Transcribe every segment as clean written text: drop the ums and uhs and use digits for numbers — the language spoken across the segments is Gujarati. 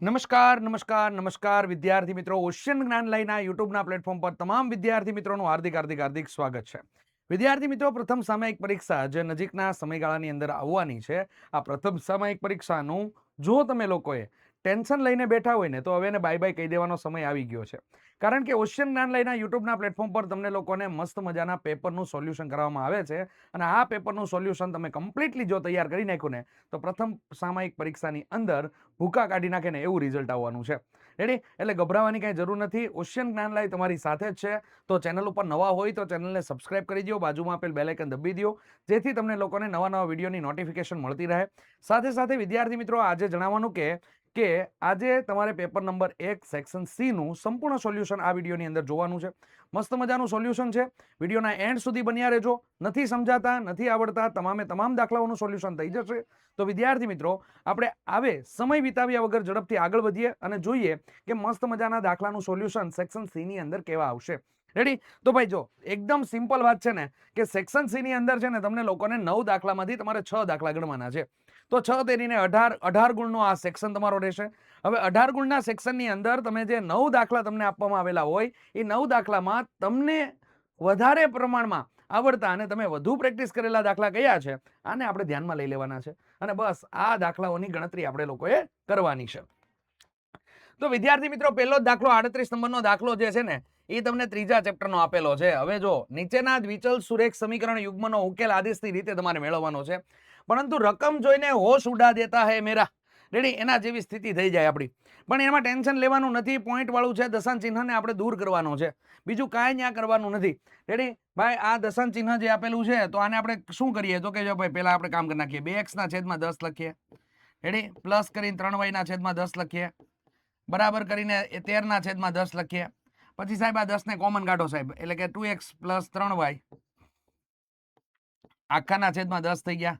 નમસ્કાર નમસ્કાર નમસ્કાર વિદ્યાર્થી મિત્રો, ઓશિયન જ્ઞાન લાઈના યુટ્યુબના પ્લેટફોર્મ પર તમામ વિદ્યાર્થી મિત્રોનું હાર્દિક હાર્દિક હાર્દિક સ્વાગત છે. વિદ્યાર્થી મિત્રો, પ્રથમ સામયિક પરીક્ષા જે નજીકના સમયગાળાની અંદર આવવાની છે, આ પ્રથમ સામયિક પરીક્ષાનું જો તમે લોકોએ ટેન્શન લઈને બેઠા હોય ને તો હવે બાય બાય કહી દેવાનો સમય આવી ગયો છે. કારણ કે ઓશિયન જ્ઞાન લાઈના યુટ્યુબના પ્લેટફોર્મ પર તમને લોકોને મસ્ત મજાના પેપરનું સોલ્યુશન કરવામાં આવે છે અને આ પેપરનું સોલ્યુશન તમે કમ્પ્લીટલી જો તૈયાર કરી નાખ્યું ને તો પ્રથમ સામયિક પરીક્ષાની અંદર ભૂકા કાઢી નાખે ને એવું રિઝલ્ટ આવવાનું છે. રેડી? એટલે ગભરાવાની કાંઈ જરૂર નથી. ઓશિયન જ્ઞાન લાઈવ તમારી સાથે જ છે. તો ચેનલ ઉપર નવા હોય તો ચેનલને સબસ્ક્રાઇબ કરી દો, બાજુમાં આપેલ બેલ આઇકન દબાવી દો, જેથી તમને લોકોને નવા નવા વિડીયોની નોટિફિકેશન મળતી રહે. સાથે સાથે વિદ્યાર્થી મિત્રો, આજે જણાવવાનું કે આજે તમારે પેપર નંબર 1 સેક્શન સી નું સંપૂર્ણ સોલ્યુશન આ વિડીયોની અંદર જોવાનું છે. મસ્ત મજાનું સોલ્યુશન છે. વિડીયોના એન્ડ સુધી બન્યા રહેજો. નથી સમજાતા, નથી આવડતા, તમામ દાખલાઓનું સોલ્યુશન થઈ જશે. તો વિદ્યાર્થી મિત્રો, આપણે આવે સમય વિતાવ્યા વગર ઝડપથી આગળ વધીએ અને જોઈએ કે મસ્ત મજાના દાખલાનું સોલ્યુશન સેક્શન સી ની અંદર કેવા આવશે. રેડી? તો ભાઈ જો એકદમ સિમ્પલ વાત છે ને કે સેક્શન સી ની અંદર છે ને તમને લોકોને 9 દાખલામાંથી તમારે 6 દાખલા ગણવાના છે. તો 6 તેરીને 18 ગુણનો આ સેક્શન તમારો રહેશે. હવે 18 ગુણના સેક્શનની અંદર તમે જે 9 દાખલા તમને આપવામાં આવેલા હોય એ 9 દાખલામાં તમને વધારે પ્રમાણમાં આવડતા અને તમે વધુ પ્રેક્ટિસ કરેલા દાખલા કયા છે આને આપણે ધ્યાનમાં લઈ લેવાના છે અને બસ આ દાખલાઓની ગણતરી આપણે લોકોએ કરવાની છે. તો વિદ્યાર્થી મિત્રો, પહેલો જ દાખલો 38 નંબરનો દાખલો જે છે ને એ તમને ત્રીજા ચેપ્ટરનો આપેલો છે. હવે જો નીચેના દ્વિચલ સુરેખ સમીકરણ યુગ્મનો ઉકેલ આદેશની રીતે તમારે મેળવવાનો છે, પરંતુ રકમ જોઈને હોશ ઉડા દેતા હે મેરા. રેડી? એના જેવી સ્થિતિ થઈ જાય આપણી. પણ એમાં ટેન્શન લેવાનું નથી. પોઈન્ટ વાળું છે, દશાંશ ચિહ્નને આપણે દૂર કરવાનો છે, બીજું કાંઈ ત્યાં કરવાનું નથી. રેડી ભાઈ? આ દશાંશ ચિહ્ન જે આપેલું છે તો આને આપણે શું કરીએ તો કે જો ભાઈ પહેલા આપણે કામ કરી નાખીએ. 2x ના છેદમાં 10 લખીએ. રેડી? પ્લસ કરીને 3y ના છેદમાં 10 લખીએ. બરાબર કરીને 13 ના છેદમાં 10 લખીએ. પછી સાહેબ આ 10 ને કોમન કાઢો સાહેબ, એટલે કે 2x પ્લસ 3y આખાના છેદમાં 10 થઈ ગયા.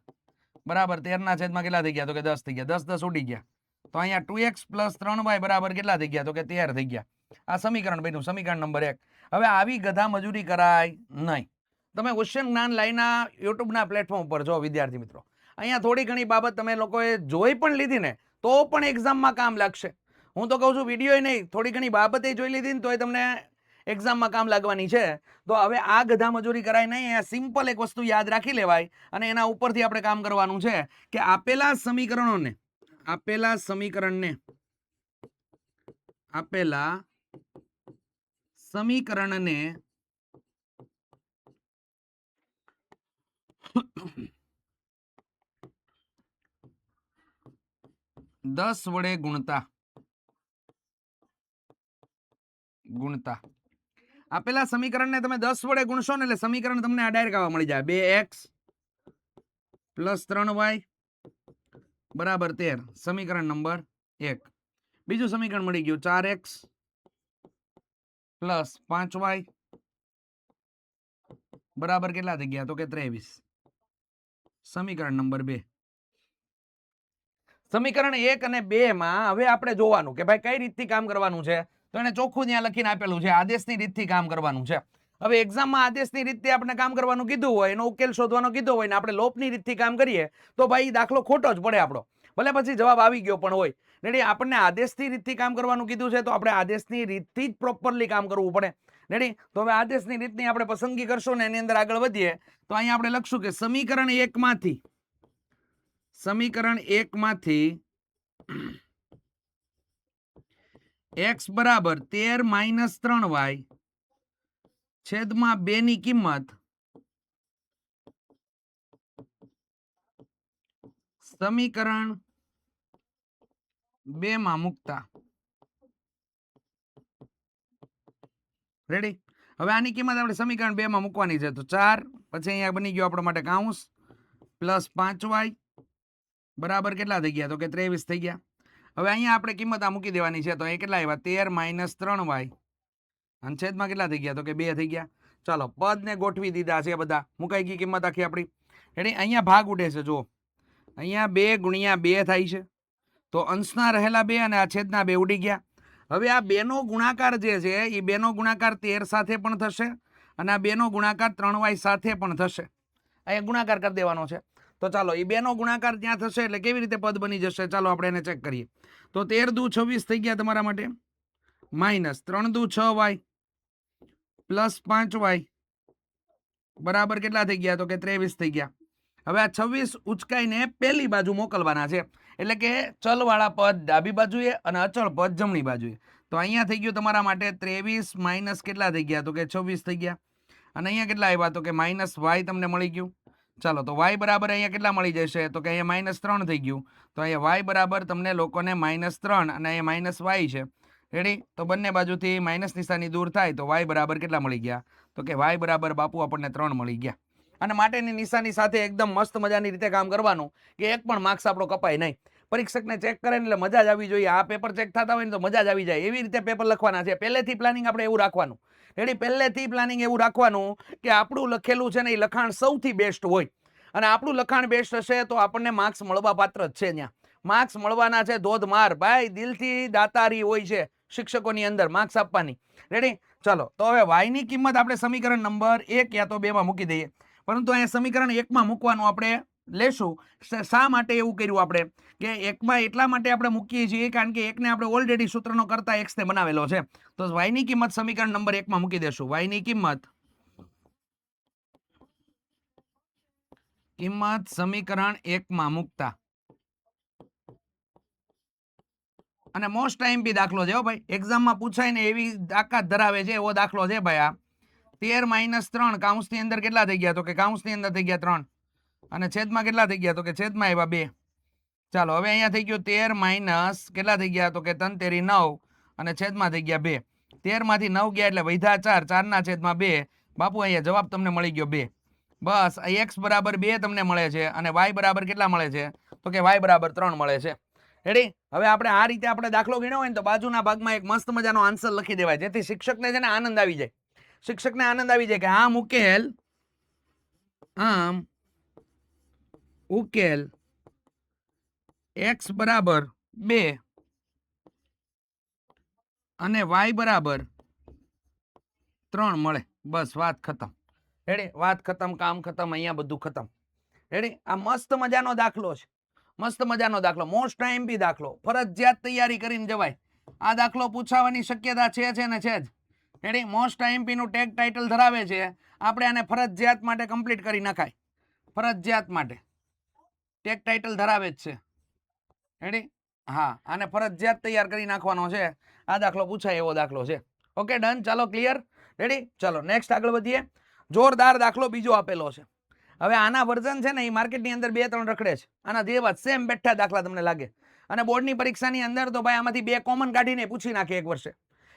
બરાબર? 13 ના છેદમાં કેટલા થઈ ગયા તો કે 10 થઈ ગયા. 10 10 ઉડી ગયા. તો અહીંયા 2x પ્લસ 3y બરાબર કેટલા થઈ ગયા તો કે 13 થઈ ગયા. આ સમીકરણ બન્યું, સમીકરણ નંબર 1. હવે આવી ગધા મજૂરી કરાય નહીં. તમે ઓશિયન જ્ઞાન લાઈના યુટ્યુબના પ્લેટફોર્મ પર જો વિદ્યાર્થી મિત્રો, અહીંયા થોડી ઘણી બાબત તમે લોકોએ જોઈ પણ લીધી ને તો પણ એક્ઝામમાં કામ લાગશે. હું તો કહું છું વિડીયો નહીં, થોડી ઘણી બાબતે જોઈ લીધી ને તોય તમને એક્ઝામમાં કામ લાગવાની છે. તો હવે આ ગધા મજૂરી કરાય નહીં. અહીંયા સિમ્પલ એક વસ્તુ યાદ રાખી લેવાય અને એના ઉપરથી આપણે કામ કરવાનું છે કે આપેલા સમીકરણને 10 વડે ગુણતા આપેલા સમીકરણને તમે 10 વડે ગુણશો ને એટલે સમીકરણ તમને આ ડાયરેક્ટ આવવા મળી જાય. 2x પ્લસ 3y બરાબર 13, સમીકરણ નંબર 1. બીજું સમીકરણ મળી ગયું 4x પ્લસ 5y બરાબર કેટલા થઈ ગયા તો કે 23, સમીકરણ નંબર 2. સમીકરણ 1 અને 2 માં હવે આપણે જોવાનું કે ભાઈ કઈ રીતથી કામ કરવાનું છે. તો એને ચોખ્ખું ત્યાં લખીને આપેલું છે, આદેશની રીતથી કામ કરવાનું છે. હવે એક્ઝામમાં આદેશની રીતથી આપણે કામ કરવાનું કીધું હોય, એનો ઉકેલ શોધવાનો કીધો હોય ને આપણે લોપની રીતથી કામ કરીએ તો ભાઈ દાખલો ખોટો જ પડે આપણો, ભલે પછી જવાબ આવી ગયો પણ હોય. રેડી? આપણને આદેશની રીતથી કામ કરવાનું કીધું છે તો આપણે આદેશની રીતથી જ પ્રોપરલી કામ કરવું પડે. રેડી? તો હવે આદેશની રીતની આપણે પસંદગી કરશું ને એની અંદર આગળ વધીએ તો અહીંયા આપણે લખશું કે સમીકરણ 1 માંથી x બરાબર 13 માઇનસ 3y છેદમાં 2 ની કિંમત સમીકરણ 2 માં મૂકતા. રેડી? હવે આની કિંમત આપણે સમીકરણ 2 માં મૂકવાની છે. તો 4 પછી અહીંયા બની ગયો આપણા માટે કાઉન્સ પ્લસ 5y બરાબર કેટલા થઈ ગયા તો કે 23 થઈ ગયા. હવે અહીંયા આપણે કિંમત આ મૂકી દેવાની છે. તો એ કેટલા આવ્યા 13 માઇનસ 3y અને છેદમાં કેટલા થઈ ગયા તો કે 2 થઈ ગયા. ચાલો પદને ગોઠવી દીધા છે, બધા મુકાઈ ગઈ કિંમત આખી આપણી. એટલે અહીંયા ભાગ ઉડે છે. જો અહીંયા 2 ગુણ્યા 2 થાય છે, તો અંશના રહેલા 2 અને આ છેદના 2 ઉડી ગયા. હવે આ 2 નો ગુણાકાર જે છે એ 2 નો ગુણાકાર 13 સાથે પણ થશે અને આ 2 નો ગુણાકાર 3y સાથે પણ થશે. અહીંયા ગુણાકાર કરી દેવાનો છે. તો ચાલો એ બેનો ગુણાકાર ત્યાં થશે એટલે કેવી રીતે પદ બની જશે, ચાલો આપણે એને ચેક કરીએ. તો 13 દુ 26 થઈ ગયા તમારા માટે, માઇનસ 3 દુ 6y પ્લસ 5y બરાબર કેટલા થઈ ગયા, તો કે 23 થઈ ગયા. હવે આ 26 ઉચકાઈને પહેલી બાજુ મોકલવાના છે, એટલે કે ચલવાળા પદ ડાબી બાજુએ અને અચળ પદ જમણી બાજુએ. તો અહીંયા થઈ ગયું તમારા માટે 23 માઇનસ કેટલા થઈ ગયા, તો કે 26 થઈ ગયા. અને અહીંયા કેટલા આવ્યા, તો કે માઇનસ વાય તમને મળી ગયું. ચાલો તો વાય બરાબર અહીંયા કેટલા મળી જશે, તો કે અહીંયા -3 થઈ ગયું. તો અહીંયા વાય બરાબર તમને લોકોને -3 અને અહીંયા માઇનસ વાય છે. રેડી? તો બંને બાજુથી માઇનસ નિશાની દૂર થાય તો વાય બરાબર કેટલા મળી ગયા, તો કે વાય બરાબર બાપુ આપણને 3 મળી ગયા. અને માટેની નિશાની સાથે એકદમ મસ્ત મજાની રીતે કામ કરવાનું કે એક પણ માર્ક્સ આપણો કપાય નહીં. પરીક્ષકને ચેક કરે એટલે મજા જ આવી જોઈએ. આ પેપર ચેક થતા હોય ને તો મજા જ આવી જાય, એવી રીતે પેપર લખવાના છે. પહેલેથી પ્લાનિંગ આપણે એવું રાખવાનું, રેડી? પહેલેથી પ્લાનિંગ એવું રાખવાનું કે આપણું લખેલું છે ને એ લખાણ સૌથી બેસ્ટ હોય, અને આપણું લખાણ બેસ્ટ હશે તો આપણને માર્ક્સ મળવા પાત્ર જ છે. ત્યાં માર્ક્સ મળવાના છે ધોધમાર, ભાઈ દિલથી દાતારી હોય છે શિક્ષકોની અંદર માર્ક્સ આપવાની. રેડી? ચલો તો હવે y ની કિંમત આપણે સમીકરણ નંબર 1 યા તો 2 માં મૂકી દઈએ, પરંતુ અહીંયા સમીકરણ 1 માં મૂકવાનું આપણે લેશું. શા માટે એવું કર્યું આપણે કે 1 માં એટલા માટે આપણે મૂકીએ છીએ કારણ કે 1 ને આપણે ઓલરેડી સૂત્રનો કરતા x ને બનાવેલો છે. તો y ની કિંમત સમીકરણ નંબર 1 માં મૂકી દેશું. y ની કિંમત સમીકરણ 1 માં મૂકતા, અને મોસ્ટ ટાઈમ બી દાખલો છે ભાઈ, એક્ઝામમાં પૂછાય ને એવી તાકાત ધરાવે છે એવો દાખલો છે ભાઈ. આ 13 - 3 કાઉન્સની અંદર કેટલા થઈ ગયા, તો કે કાઉન્સની અંદર થઈ ગયા 3 અને છેદમાં કેટલા થઈ ગયા, તો કે છેદમાં આવ્યા 2. ચાલો હવે અહીંયા થઈ ગયું 13 માઇનસ કેટલા થઈ ગયા, તો કે 3 તેરી 9 અને છેદમાં થઈ ગયા 2. 13 માંથી 9 ગયા એટલે વધ્યા 4, 4 ના છેદમાં 2. બાપુ અહીંયા જવાબ તમને મળી ગયો 2. બસ x બરાબર 2 તમને મળે છે અને y બરાબર કેટલા મળે છે, તો કે y બરાબર 3 મળે છે. રેડી? હવે આપણે આ રીતે આપણે દાખલો ગણ્યો હોય ને તો બાજુના ભાગમાં એક મસ્ત મજાનો આન્સર લખી દેવાય, જેથી શિક્ષકને છે ને આનંદ આવી જાય. શિક્ષકને આનંદ આવી જાય કે આમ ઉકેલ x બરાબર 2 અને y બરાબર 3 મળે. બસ વાત ખતમ. રેડી? વાત ખતમ, કામ ખતમ, અહીંયા બધું ખતમ. રેડી? આ મસ્ત મજાનો દાખલો છે, મસ્ત મજાનો દાખલો, મોસ્ટ ટાઈમ બી દાખલો, ફરજિયાત તૈયારી કરીને જવાય. આ દાખલો પૂછાવાની શક્યતા છે ને છે જ. રેડી? મોસ્ટ ટાઈમપી નું ટેગ ટાઇટલ ધરાવે છે. આપણે આને ફરજિયાત માટે કમ્પ્લીટ કરી નખાય, ફરજિયાત માટે ટેગ ટાઇટલ ધરાવે જ છે. રેડી? હા, આને ફરજિયાત તૈયાર કરી નાખવાનો છે. આ દાખલો પૂછાય એવો દાખલો છે. ઓકે ડન, ચાલો ક્લિયર. રેડી? ચાલો નેક્સ્ટ આગળ વધીએ. જોરદાર દાખલો બીજો આપેલો છે. હવે આના વર્ઝન છે ને એ માર્કેટની અંદર 2-3 રખડે છે. આના જેવા સેમ બેઠા દાખલા તમને લાગે, અને બોર્ડની પરીક્ષાની અંદર તો ભાઈ આમાંથી 2 કોમન કાઢીને પૂછી નાખે એક વર્ષે.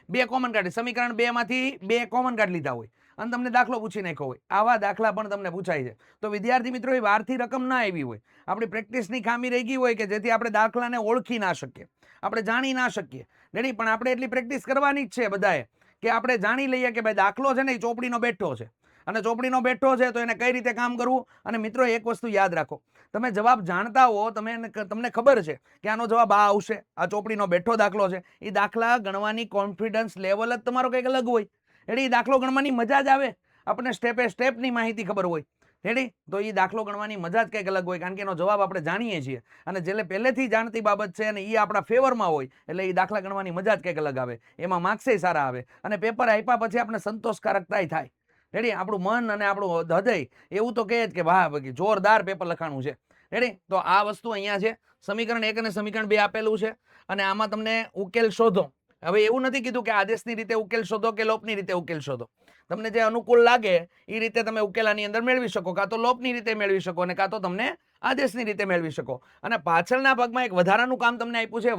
2 કોમન કાઢી, સમીકરણ 2 માંથી 2 કોમન કાઢી લીધા હોય અને તમને દાખલો પૂછી નાખ્યો હોય. આવા દાખલા પણ તમને પૂછાય છે. તો વિદ્યાર્થી મિત્રો, એ વારથી રકમ ના આવી હોય, આપણી પ્રેક્ટિસની ખામી રહી ગઈ હોય કે જેથી આપણે દાખલાને ઓળખી ના શકીએ, આપણે જાણી ના શકીએ. રેડી? પણ આપણે એટલી પ્રેક્ટિસ કરવાની જ છે બધાએ કે આપણે જાણી લઈએ કે ભાઈ દાખલો છે ને એ ચોપડીનો બેઠો છે, અને ચોપડીનો બેઠો છે તો એને કઈ રીતે કામ કરવું. અને મિત્રો એક વસ્તુ યાદ રાખો, તમે જવાબ જાણતા હો, તમને ખબર છે કે આનો જવાબ આ આવશે, આ ચોપડીનો બેઠો દાખલો છે, એ દાખલા ગણવાની કોન્ફિડન્સ લેવલ જ તમારો કંઈક અલગ હોય. રેડી? દાખલો ગણવાની મજા જ આવે, આપણને સ્ટેપે સ્ટેપની માહિતી ખબર હોય. રેડી? તો એ દાખલો ગણવાની મજા જ કંઈક અલગ હોય, કારણ કે એનો જવાબ આપણે જાણીએ છીએ, અને જેલે પહેલેથી જાણતી બાબત છે અને એ આપણા ફેવરમાં હોય એટલે એ દાખલા ગણવાની મજા જ કંઈક અલગ આવે, એમાં માર્ક્સે સારા આવે, અને પેપર આપ્યા પછી આપણે સંતોષકારકતાય થાય. રેડી? આપણું મન અને આપણું હૃદય એવું તો કહે જ કે વાહ જોરદાર પેપર લખાણું છે. રેડી? તો આ વસ્તુ અહીંયા છે. સમીકરણ 1 અને સમીકરણ 2 આપેલું છે, અને આમાં તમને ઉકેલ શોધો. હવે એવું નથી કીધું કે આદેશની રીતે ઉકેલ શોધો કે લોપની રીતે ઉકેલ શોધો. તમને જે અનુકૂળ લાગે એ રીતે તમે ઉકેલાની અંદર મેળવી શકો, કાં તો લોપની રીતે મેળવી શકો અને કાં તો તમને આદેશની રીતે મેળવી શકો. અને પાછળના ભાગમાં એક વધારાનું કામ તમને આપ્યું છે, y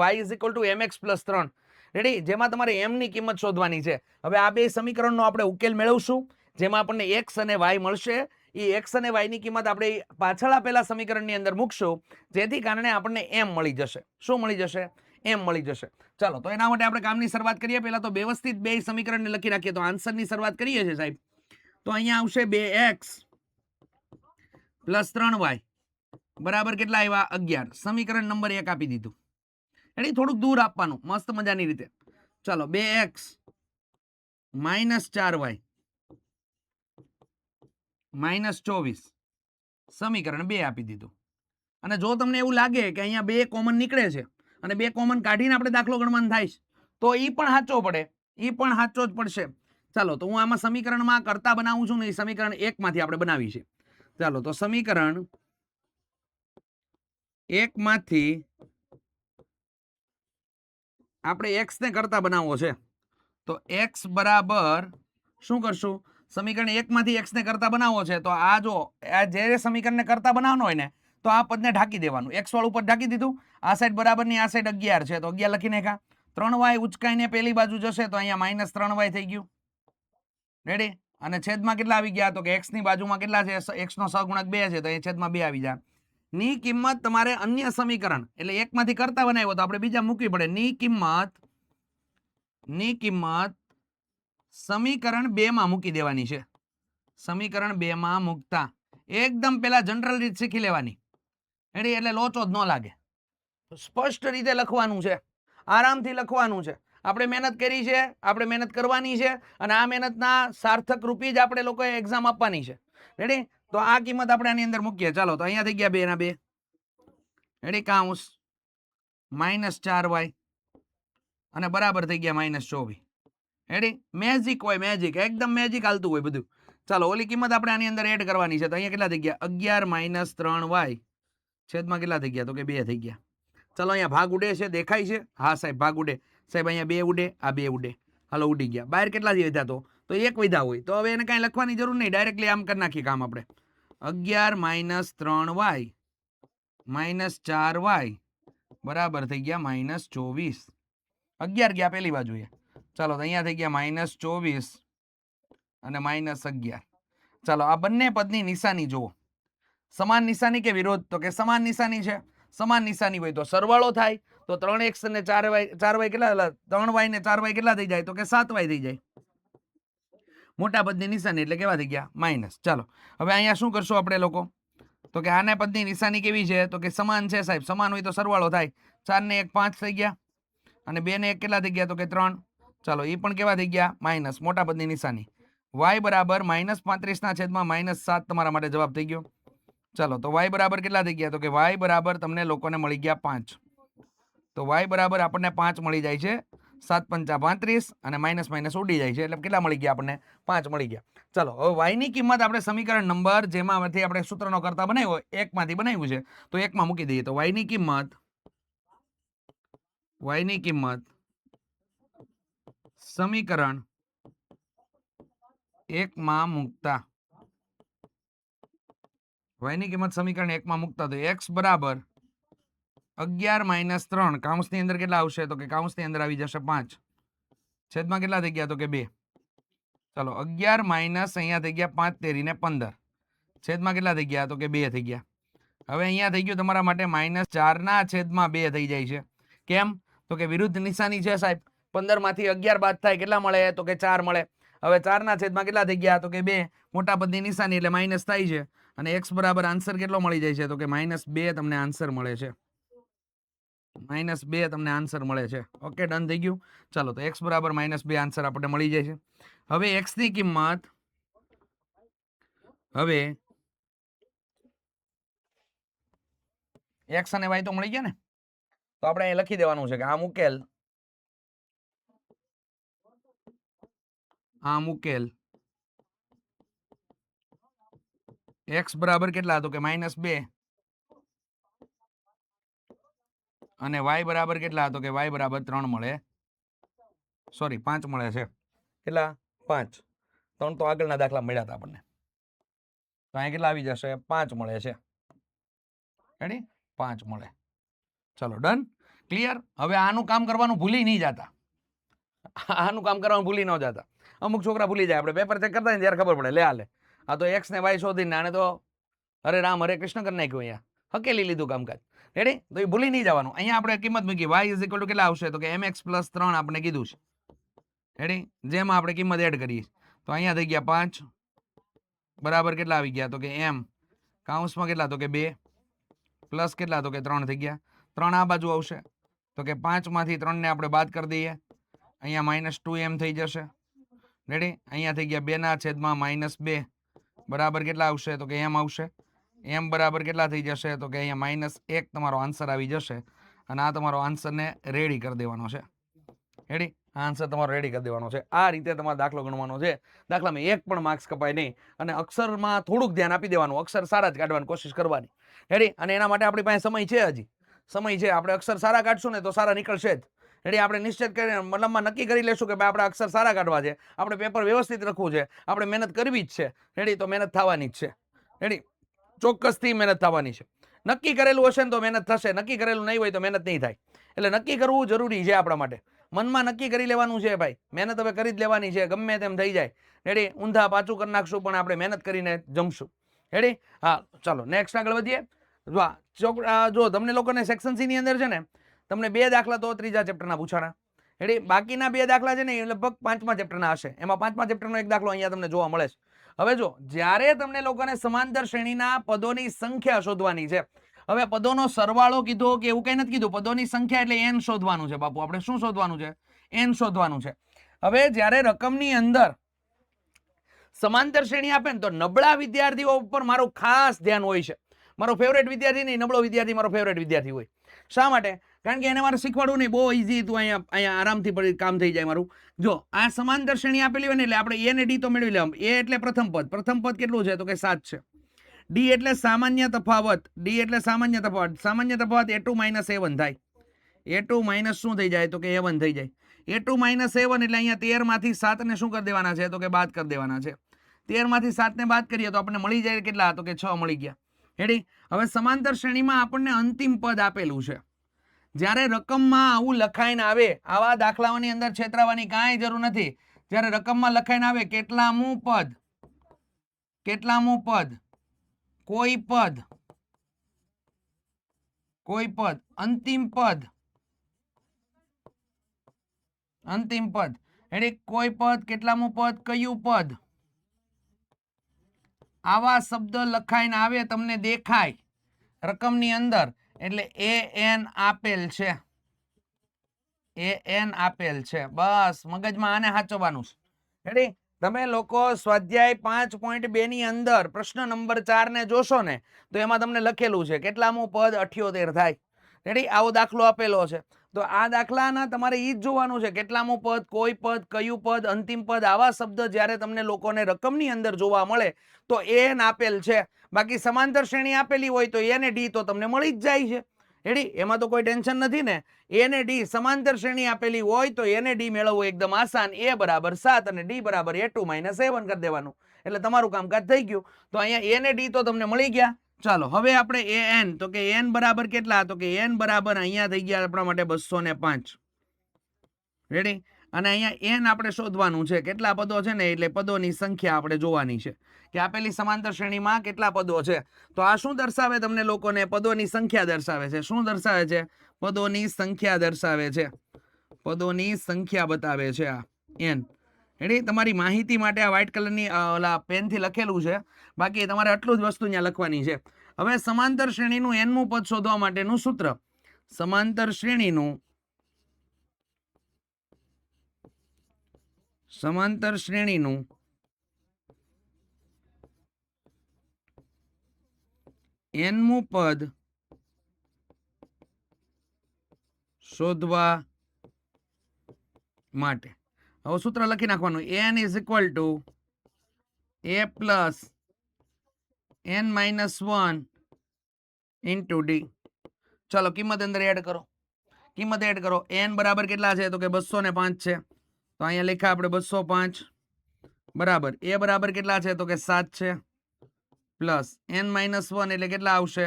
= mx + 3. રેડી? જેમાં તમારે m ની કિંમત શોધવાની છે. હવે આ બે સમીકરણનો આપણે ઉકેલ મેળવશું, જેમાં આપણને x અને y મળશે. એ x અને y ની કિંમત આપણે પાછળ આપેલા સમીકરણની અંદર મૂકશું, જેથી કારણે આપણને m મળી જશે. શું મળી જશે? m મળી જશે. ચાલો તો એના માટે આપણે કામની શરૂઆત કરીએ. પહેલા તો વ્યવસ્થિત બે સમીકરણને લખી રાખીએ. તો આન્સરની શરૂઆત કરીએ છીએ સાહેબ. તો અહીંયા આવશે 2x + 3y બરાબર કેટલા આવ્યા? 11. સમીકરણ નંબર 1 આપી દીધું. એટલે થોડુંક દૂર આપવાનું મસ્ત મજાની રીતે. ચાલો 2x - 4y - 24 સમીકરણ 2 આપી દીધું. અને જો તમને એવું લાગે કે અહીંયા 2 કોમન નીકળે છે અને 2 કોમન કાઢીને આપણે દાખલો ગણવાનો થાય છે તો એ પણ સાચો પડે, એ પણ સાચો જ પડશે. ચાલો તો હું આમાં સમીકરણમાં કરતા બનાવું છું ને, એ સમીકરણ 1 માંથી આપણે બનાવી છે. ચાલો તો સમીકરણ 1 માંથી આપણે x ને કરતા બનાવવો છે. તો x બરાબર શું કરશું? સમીકરણ 1 માંથી x ને કરતા બનાવવો છે તો આ જો આ જે સમીકરણને કરતા બનાવવાનો હોય ને તો આ પદને ઢાંકી દેવાનું. x વાળું પદ ઢાંકી દીધું. આ સાઈડ બરાબર ની આ સાઈડ 11 છે તો 11 લખી નાખ્યા. 3y ઉચકાઈને પેલી બાજુ જશે તો અહીંયા -3y થઈ ગયું. રેડી? અને છેદમાં કેટલા આવી ગયા? તો કે x ની બાજુમાં કેટલા છે? x નો સહગુણક 2 છે તો એ છેદમાં 2 આવી જાય. ની કિંમત તમારે અન્ય સમીકરણ એટલે 1 માંથી કરતા બનાવ્યો તો આપણે બીજા મૂકવી પડે. ની કિંમત સમીકરણ 2 માં મૂકી દેવાની છે. સમીકરણ 2 માં મૂકતા એકદમ પેલા જનરલ રીત શીખી લેવાની. રેડી? એટલે લોચો જ ન લાગે. સ્પષ્ટ રીતે લખવાનું છે, આરામથી લખવાનું છે. આપણે મહેનત કરી છે, આપણે મહેનત કરવાની છે અને આ મહેનતના સાર્થક રૂપી જ આપણે લોકોએ એક્ઝામ આપવાની છે. રેડી? તો આ કિંમત આપણે આની અંદર મૂકીએ. ચાલો તો અહીંયા થઈ ગયા 2 ના 2. રેડી? કાઉન્સ -4y અને બરાબર થઈ ગયા -24. રેડી? મેજિક હોય, મેજિક, એકદમ મેજિક હાલતું હોય બધું. ચાલો ઓલી કિંમત આપણે આની અંદર એડ કરવાની છે તો અહીંયા કેટલા થઈ ગયા? 11 - 3y છેદમાં કેટલા થઈ ગયા? તો કે 2 થઈ ગયા. ચાલો અહીંયા ભાગ ઉડે છે, દેખાય છે? હા સાહેબ ભાગ ઉડે. સાહેબ અહીંયા 2 ઉડે, આ 2 ઉડે. હાલો ઉડી ગયા. બહાર કેટલા વધ્યા? તો 1 વધ્યા હોય તો હવે એને કાંઈ લખવાની જરૂર નહીં, ડાયરેક્ટલી આમ કરી નાખીએ કામ આપણે. 11 - 3y -4y બરાબર થઈ ગયા -24. 11 ગયા પેલી બાજુએ. ચાલો તો અહીંયા થઈ ગયા -24 અને -11. ચાલો આ બંને પદની નિશાની જુઓ. સમાન નિશાની કે વિરોધ? તો કે સમાન નિશાની છે. સમાન નિશાની હોય તો સરવાળો થાય તો 3x અને 4y કેટલા? 3y ને 4y કેટલા થઈ જાય? તો કે 7y થઈ જાય. મોટા પદની નિશાની એટલે કેવા થઈ ગયા? માઇનસ. ચાલો હવે અહીંયા શું કરશું આપણે લોકો? તો કે આના પદની નિશાની કેવી છે? તો કે સમાન છે સાહેબ. સમાન હોય તો સરવાળો થાય. 4 ને 1 5 થઈ ગયા અને 2 ને 1 કેટલા થઈ ગયા? તો કે 3. ચાલો એ પણ કેવા થઈ ગયા? માઇનસ. મોટા પદની નિશાની. y બરાબર -35 ના છેદમાં -7 તમારા માટે જવાબ થઈ ગયો. ચાલો તો y બરાબર કેટલા થઈ ગયા? તો કે y બરાબર તમને લોકોને મળી ગયા 5. તો y બરાબર આપણને 5 મળી જાય છે. 7 પંચા 35 અને માઇનસ માઇનસ ઉડી જાય છે એટલે કેટલા મળી ગયા આપણને? 5 મળી ગયા. ચાલો હવે y ની કિંમત આપણે સમીકરણ નંબર જેમાંથી આપણે સૂત્રનો કરતા બનાવ્યો 1 માંથી બનાવ્યું છે તો 1 માં મૂકી દઈએ. તો y ની કિંમત સમીકરણ 1 માં મૂકતા y ની કિંમત સમીકરણ 1 માં મૂકતા તો x બરાબર 11 - 3 કાઉન્સની અંદર કેટલા આવશે? તો કે કાઉન્સની અંદર આવી જશે 5. છેદમાં કેટલા થઈ ગયા? તો કે 2. ચાલો 11 માઇનસ અહીંયા થઈ ગયા 5 તેરીને 15. છેદમાં કેટલા થઈ ગયા? તો કે 2 થઈ ગયા. હવે અહીંયા થઈ ગયું તમારા માટે -4 ના છેદમાં 2 થઈ જાય છે. કેમ? તો કે વિરુદ્ધ નિશાની છે સાહેબ. 15 માંથી 11 બાદ થાય કેટલા મળે? તો કે 4 મળે. હવે 4 ના છેદમાં કેટલા થઈ ગયા? તો કે 2. મોટા પદની નિશાની એટલે માઇનસ થાય છે અને x બરાબર આન્સર કેટલો મળી જાય છે? તો કે -2 તમને આન્સર મળે છે. -2 તમને આન્સર મળે છે. ઓકે ડન થઈ ગયું. ચાલો તો x બરાબર -2 આન્સર આપણને મળી જાય છે. હવે x ની કિંમત હવે x અને y તો મળી ગયા ને, તો આપણે અહીં લખી દેવાનું છે કે આ મૂકેલ x બરાબર કેટલા? તો કે -2 અને y બરાબર કેટલા? તો કે y બરાબર 3 મળે, સોરી 5 મળે છે. કેટલા? 5. 3 તો આગળના દાખલા મળ્યા હતા આપણને. તો અહીંયા કેટલા આવી જશે? 5 મળે છે. રેડી? 5 મળે. ચલો ડન, ક્લિયર. હવે આનું કામ કરવાનું ભૂલી નહીં જતા. આનું કામ કરવાનું ભૂલી ન જતા. અમુક છોકરા ભૂલી જાય. આપણે પેપર ચેક કરતા ને ત્યારે ખબર પડે, લે હાલે આ તો x ને y શોધીને આને તો હરે રામ હરે કૃષ્ણ કરી નાખ્યું. અહીંયા હકેલી લીધું કામકાજ. રેડી? તો એ ભૂલી નહીં જવાનું. અહીંયા આપણે કિંમત મૂકી y ઇઝ ઇક્વલ ટુ કેટલા આવશે? તો કે mx + 3 આપણે કીધું છે. રેડી? જેમાં આપણે કિંમત એડ કરીએ તો અહીંયા થઈ ગયા 5 બરાબર કેટલા આવી ગયા? તો કે m કાઉન્સમાં કેટલા? તો કે 2 પ્લસ કેટલા? તો કે 3 થઈ ગયા. 3 આ બાજુ આવશે તો કે 5 માંથી 3 ને આપણે બાદ કરી દઈએ. અહીંયા -2m થઈ જશે. રેડી? અહીંયા થઈ ગયા 2 ના છેદમાં -2 બરાબર કેટલા આવશે? તો કે m આવશે. એમ બરાબર કેટલા થઈ જશે તો કે અહીંયા -1 તમારો આન્સર આવી જશે અને આ તમારો આન્સરને રેડી કરી દેવાનો છે. રેડી? આ આન્સર તમારો રેડી કરી દેવાનો છે. આ રીતે તમારો દાખલો ગણવાનો છે. દાખલામાં એક પણ માર્ક્સ કપાય નહીં અને અક્ષરમાં થોડુંક ધ્યાન આપી દેવાનું. અક્ષર સારા જ કાઢવાની કોશિશ કરવાની. રેડી? અને એના માટે આપણી પાસે સમય છે, હજી સમય છે. આપણે અક્ષર સારા કાઢશું ને તો સારા નીકળશે જ. રેડી? આપણે નિશ્ચિત કરીને મતલબમાં નક્કી કરી લેશું કે ભાઈ આપણે અક્ષર સારા કાઢવા છે, આપણે પેપર વ્યવસ્થિત રાખવું છે, આપણે મહેનત કરવી જ છે. રેડી? તો મહેનત થવાની જ છે. રેડી? ચોક્કસથી મહેનત થવાની છે. નક્કી કરેલું હશે ને તો મહેનત થશે, નક્કી કરેલું નહીં હોય તો મહેનત નહીં થાય. એટલે નક્કી કરવું જરૂરી છે આપણા માટે. મનમાં નક્કી કરી લેવાનું છે ભાઈ, મહેનત હવે કરી જ લેવાની છે, ગમે તેમ થઈ જાય. રેડી? ઊંધા પાછું કરી નાખશું પણ આપણે મહેનત કરીને જમશું. રેડી? હા, ચાલો નેક્સ્ટ આગળ વધીએ. જો તમને લોકોને સેક્શન સી ની અંદર છે ને તમને 2 દાખલા તો ત્રીજા ચેપ્ટરના પૂછાણા. રેડી? બાકીના 2 દાખલા છે ને એ લગભગ 5મા ચેપ્ટરના હશે. એમાં 5મા ચેપ્ટરનો એક દાખલો અહીંયા તમને જોવા મળે છે. હવે જો જ્યારે તમને લોકોને સમાંતર શ્રેણીના પદોની સંખ્યા શોધવાની છે. હવે પદોનો સરવાળો કીધો કે એવું કઈ નથી કીધું, પદોની સંખ્યા એટલે n શોધવાનું છે બાપુ. આપણે શું શોધવાનું છે? n શોધવાનું છે. હવે જ્યારે રકમની અંદર સમાંતર શ્રેણી આપે ને તો નબળા વિદ્યાર્થીઓ ઉપર મારું ખાસ ધ્યાન હોય છે. મારો ફેવરેટ વિદ્યાર્થી નહીં, નબળો વિદ્યાર્થી મારો ફેવરેટ વિદ્યાર્થી હોય. શા માટે? કારણ કે એને મારે શીખવાડવું નહીં, બહુ ઇઝી હતું. અહીંયા આરામથી કામ થઈ જાય મારું. જો આ સમાંતર શ્રેણી આપેલી હોય ને એટલે આપણે એ ને ડી તો મેળવી લેવાનું. એ એટલે પ્રથમ પદ. પ્રથમ પદ કેટલું છે તો કે 7 છે. ડી એટલે સામાન્ય તફાવત. ડી એટલે સામાન્ય તફાવત. સામાન્ય તફાવત a2 - a1 થાય. a2 માઇનસ શું થઈ જાય તો કે a1 થઈ જાય. a2 - a1 એટલે અહીંયા 13 માંથી 7 ને શું કરી દેવાના છે તો કે બાદ કરી દેવાના છે. 13 માંથી 7 ને બાદ કરીએ તો આપણને મળી જાય કેટલા તો કે 6 મળી ગયા. રેડી? હવે સમાંતર શ્રેણીમાં આપણને અંતિમ પદ આપેલું છે. જ્યારે રકમમાં આવું લખાઈને આવે, આવા દાખલાઓની અંદર છેતરાવાની કાંઈ જરૂર નથી. જ્યારે રકમમાં લખાઈને આવે કેટલામું પદ, કેટલામું પદ, કોઈ પદ, કોઈ પદ, અંતિમ પદ, અંતિમ પદ. રેડી? કોઈ પદ, કેટલામું પદ, કયું પદ, આવા શબ્દ લખાઈને આવે તમને દેખાય રકમની અંદર એટલે an આપેલ છે. an આપેલ છે. બસ મગજમાં આને સાચવવાનું છે. રેડી? તમે લોકો સ્વાધ્યાય 5.2 ની અંદર પ્રશ્ન નંબર 4 ને જોશો ને તો એમાં તમને લખેલું છે કેટલામું પદ 78 થાય. રેડી? આવો દાખલો આપેલો છે. તો આ દાખલાના તમારે ઈ જ જોવાનું છે કેટલામું પદ, કોઈ પદ, કયું પદ, અંતિમ પદ. આવા શબ્દ જ્યારે તમને લોકોને રકમની અંદર જોવા મળે તો n આપેલ છે. બાકી સમાંતર શ્રેણી આપેલી હોય તો a ને d તો તમને મળી જ જાય છે. રેડી? એમાં તો કોઈ ટેન્શન નથી ને. a ને d સમાંતર શ્રેણી આપેલી હોય તો a ને d મેળવવું એકદમ આસાન. a બરાબર 7 અને d બરાબર a2 - a1 કરી દેવાનું એટલે તમારું કામકાજ થઈ ગયું. તો અહીંયા a ને d તો તમને મળી ગયા. ચાલો હવે આપણે an તો કે n બરાબર કેટલા તો કે n બરાબર અહીંયા થઈ ગયા આપણા માટે 205. રેડી? અને અહીંયા n આપણે શોધવાનું છે. કેટલા પદો છે ને એટલે પદોની સંખ્યા આપણે જોવાની છે કે આપેલી સમાંતર શ્રેણીમાં કેટલા પદો છે. તો આ શું દર્શાવે તમને લોકોને? પદોની સંખ્યા દર્શાવે છે. શું દર્શાવે છે? પદોની સંખ્યા દર્શાવે છે. પદોની સંખ્યા બતાવે છે આ n. રેડી? તમારી માહિતી માટે આ વ્હાઇટ કલરની ઓલા પેનથી લખેલું છે. બાકી તમારે આટલું જ વસ્તુ અહીંયા લખવાની છે. હવે સમાંતર શ્રેણીનું nમું પદ શોધવા માટેનું સૂત્ર. સમાંતર શ્રેણીનું nમું પદ શોધવા માટે હવે સૂત્ર લખી નાખવાનું. n = a plus n - 1 into d. ચાલો કિંમત અંદર એડ કરો. કિંમત એડ કરો. n બરાબર કેટલા છે તો કે 205 છે. તો અહીંયા લખ્યા આપણે 205 બરાબર. a બરાબર કેટલા છે તો કે 7 છે પ્લસ n - 1 એટલે કેટલા આવશે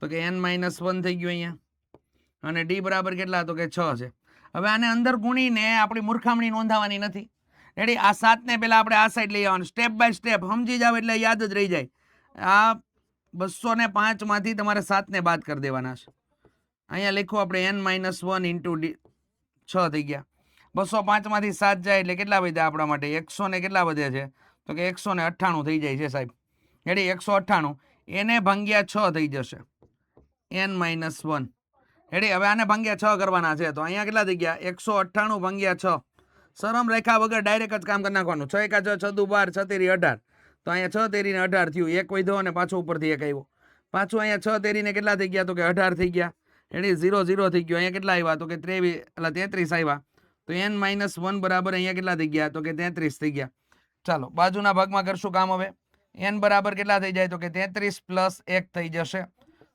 તો કે n - 1 થઈ ગયું અહીંયા. અને d બરાબર કેટલા તો કે 6 છે. હવે આને અંદર ગુણીને આપણી મૂર્ખામણી નોંધાવાની નથી. રેડી? આ 7 ને પેલા આપણે આ સાઈડ લઈ આવવાનું. સ્ટેપ બાય સ્ટેપ સમજી જાવ એટલે યાદ જ રહી જાય. આ 205 માંથી તમારે 7 ને બાદ કરી દેવાના છે. અહીંયા લખો આપણે n - 1 ઇન્ટુ d 6 થઈ ગયા. 205 માંથી 7 જાય એટલે કેટલા વધ્યા આપણા માટે? 100 ને કેટલા વધે છે તો કે 198 થઈ જાય છે સાહેબ. રેડી? 198 એને ભાગ્યા 6 થઈ જશે n - 1. રેડી? હવે આને ભાગ્યા 6 કરવાના છે તો અહીંયા કેટલા થઈ ગયા? 198 ભાગ્યા 6. શરમ રેખા વગર ડાયરેક્ટ જ કામ કરી નાખવાનું. 6 × 6 = 6 × 12 6 × 18. તો અહીંયા 6 × 18 થયું. 1 વધ્યો અને પાછો ઉપરથી 1 આવ્યો. પાછું અહીંયા 6 તેરીને કેટલા થઈ ગયા? તો કે 18 થઈ ગયા. એની 0 0 થઈ ગયો. અહીંયા કેટલા આવ્યા? તો કે 33 આવ્યા. તો n-1 બરાબર અહીંયા કેટલા થઈ ગયા? તો કે 33 થઈ ગયા. ચાલો બાજુના ભાગમાં કરશું કામ. હવે n બરાબર કેટલા થઈ જાય? તો કે 33 પ્લસ 1 થઈ જશે.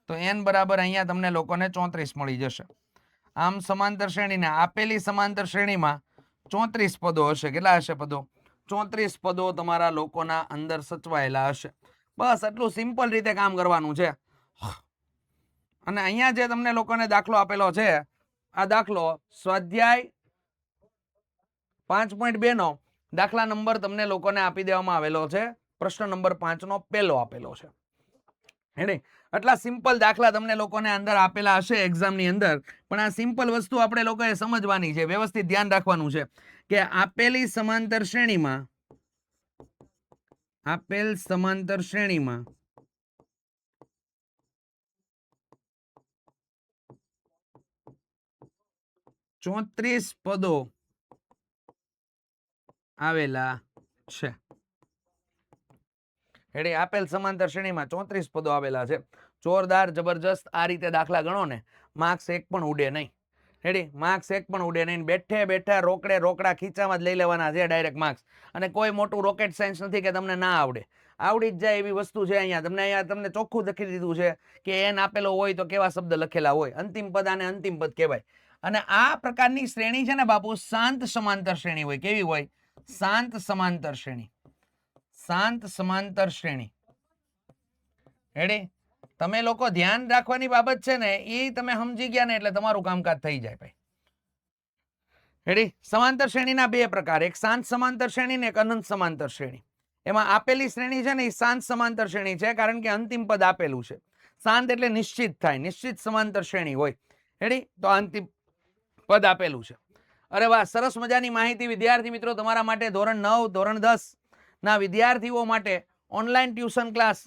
તો n બરાબર અહીંયા તમને લોકોને 34 મળી જશે. આમ સમાંતર શ્રેણીને આપેલી સમાંતર શ્રેણીમાં 34 પદો હશે. કેટલા હશે પદો? 34 પદો તમારા લોકોના અંદર સચવાયેલા હશે. બસ આટલું સિમ્પલ રીતે કામ કરવાનું છે. અને અહીંયા જે તમને લોકોને દાખલો આપેલો છે, આ દાખલો સ્વાધ્યાય 5.2 નો દાખલા નંબર તમને લોકોને આપી દેવામાં આવેલો છે. પ્રશ્ન નંબર 5 નો પહેલો આપેલો છે. આટલા સિમ્પલ દાખલા તમને લોકોને અંદર આપેલા હશે એક્ઝામની અંદર. પણ આ સિમ્પલ વસ્તુ આપણે લોકોએ સમજવાની છે, વ્યવસ્થિત ધ્યાન રાખવાનું છે કે આપેલ સમાંતર શ્રેણીમાં 34 પદો આવેલા છે. આપેલ સમાંતર શ્રેણીમાં 34 પદો આવેલા છે. જોરદાર, જબરજસ્ત. આ રીતે દાખલા ગણો ને, માર્ક્સ એક પણ ઉડે નહીં. માર્ક્સ એક પણ ઉડે નહીં. બેઠે બેઠા રોકડા ખીચામાં જ લઈ લેવાના છે ડાયરેક્ટ માર્ક્સ. અને કોઈ મોટું રોકેટ સાયન્સ નથી કે તમને ના આવડે. આવડી જ જાય એવી વસ્તુ છે. અહીંયા તમને ચોખ્ખું લખી દીધું છે કે n આપેલો હોય તો કેવા શબ્દ લખેલા હોય. અંતિમ પદ આને અંતિમ પદ કહેવાય. અને આ પ્રકારની શ્રેણી છે ને બાપુ, શાંત સમાંતર શ્રેણી હોય. કેવી હોય? શાંત સમાંતર શ્રેણી. શાંત સમાંતર શ્રેણી. તમે લોકો ધ્યાન રાખવાની બાબત છે ને, એ તમે સમજી ગયા ને એટલે તમારું કામકાજ થઈ જાય ભાઈ. સમાંતર શ્રેણીના બે પ્રકાર, એક શાંત સમાંતર શ્રેણી ને એક અનંત સમાંતર શ્રેણી. એમાં આપેલી શ્રેણી છે ને એ શાંત સમાંતર શ્રેણી છે, કારણ કે અંતિમ પદ આપેલું છે. શાંત એટલે નિશ્ચિત થાય, નિશ્ચિત સમાંતર શ્રેણી હોય. તો અંતિમ પદ આપેલું છે. અરે વાહ, સરસ મજાની માહિતી વિદ્યાર્થી મિત્રો તમારા માટે. ધોરણ 9 ધોરણ 10 ના વિદ્યાર્થીઓ માટે ઓનલાઈન ટ્યુશન ક્લાસ.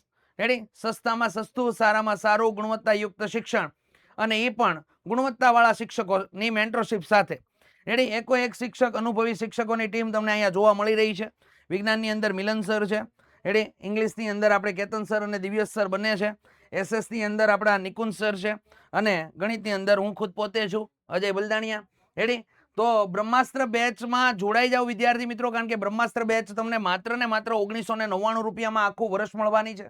સસ્તામાં સસ્તું, સારામાં સારું, ગુણવત્તાયુક્ત શિક્ષણ, અને એ પણ ગુણવત્તાવાળા શિક્ષકોની મેન્ટરશિપ સાથે. એકો એક શિક્ષક, અનુભવી શિક્ષકોની ટીમ તમને અહીંયા જોવા મળી રહી છે. વિજ્ઞાનની અંદર મિલન સર છે. ઇંગ્લિશની અંદર આપણે કેતન સર અને દિવ્યેશ સર બંને છે. એસએસની અંદર આપણા નિકુંજ સર છે. અને ગણિતની અંદર હું ખુદ પોતે છું, અજય બલદાણિયા. તો બ્રહ્માસ્ત્ર બેચમાં જોડાઈ જાવ વિદ્યાર્થી મિત્રો, કારણ કે બ્રહ્માસ્ત્ર બેચ તમને માત્ર ને માત્ર 1999 રૂપિયામાં આખું વર્ષ મળવાની છે.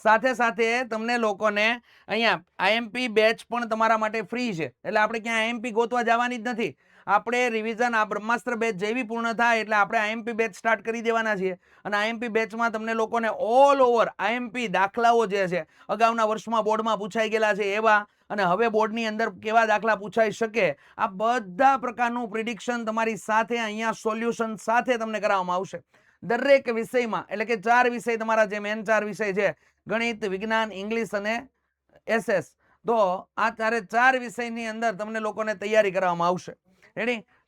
સાથે સાથે તમને લોકોને અહીંયા આઈએમપી બેચ પણ તમારા માટે ફ્રી છે. એટલે આપણે ક્યાં આઈએમપી ગોતવા જવાની જ નથી. આપણે રિવિઝન આ બ્રહ્માસ્ત્ર બેચ જેવી પૂર્ણ થાય એટલે આપણે આઈએમપી બેચ સ્ટાર્ટ કરી દેવાના છીએ. અને આઈએમપી બેચમાં તમને લોકોને ઓલ ઓવર આઈએમપી દાખલાઓ જે છે, અગાઉના વર્ષમાં બોર્ડમાં પૂછાઈ ગયેલા છે એવા, અને હવે બોર્ડની અંદર કેવા દાખલા પૂછાઈ શકે, આ બધા પ્રકારનું પ્રિડિક્શન તમારી સાથે અહીંયા સોલ્યુશન સાથે તમને કરાવવામાં આવશે. દરેક વિષયમાં, એટલે કે 4 વિષય તમારા જે મેન 4 વિષય છે, ગણિત, વિજ્ઞાન, ઇંગ્લિશ અને એસએસ. તો આ 4 વિષયની અંદર તમને લોકોને તૈયારી કરવામાં આવશે.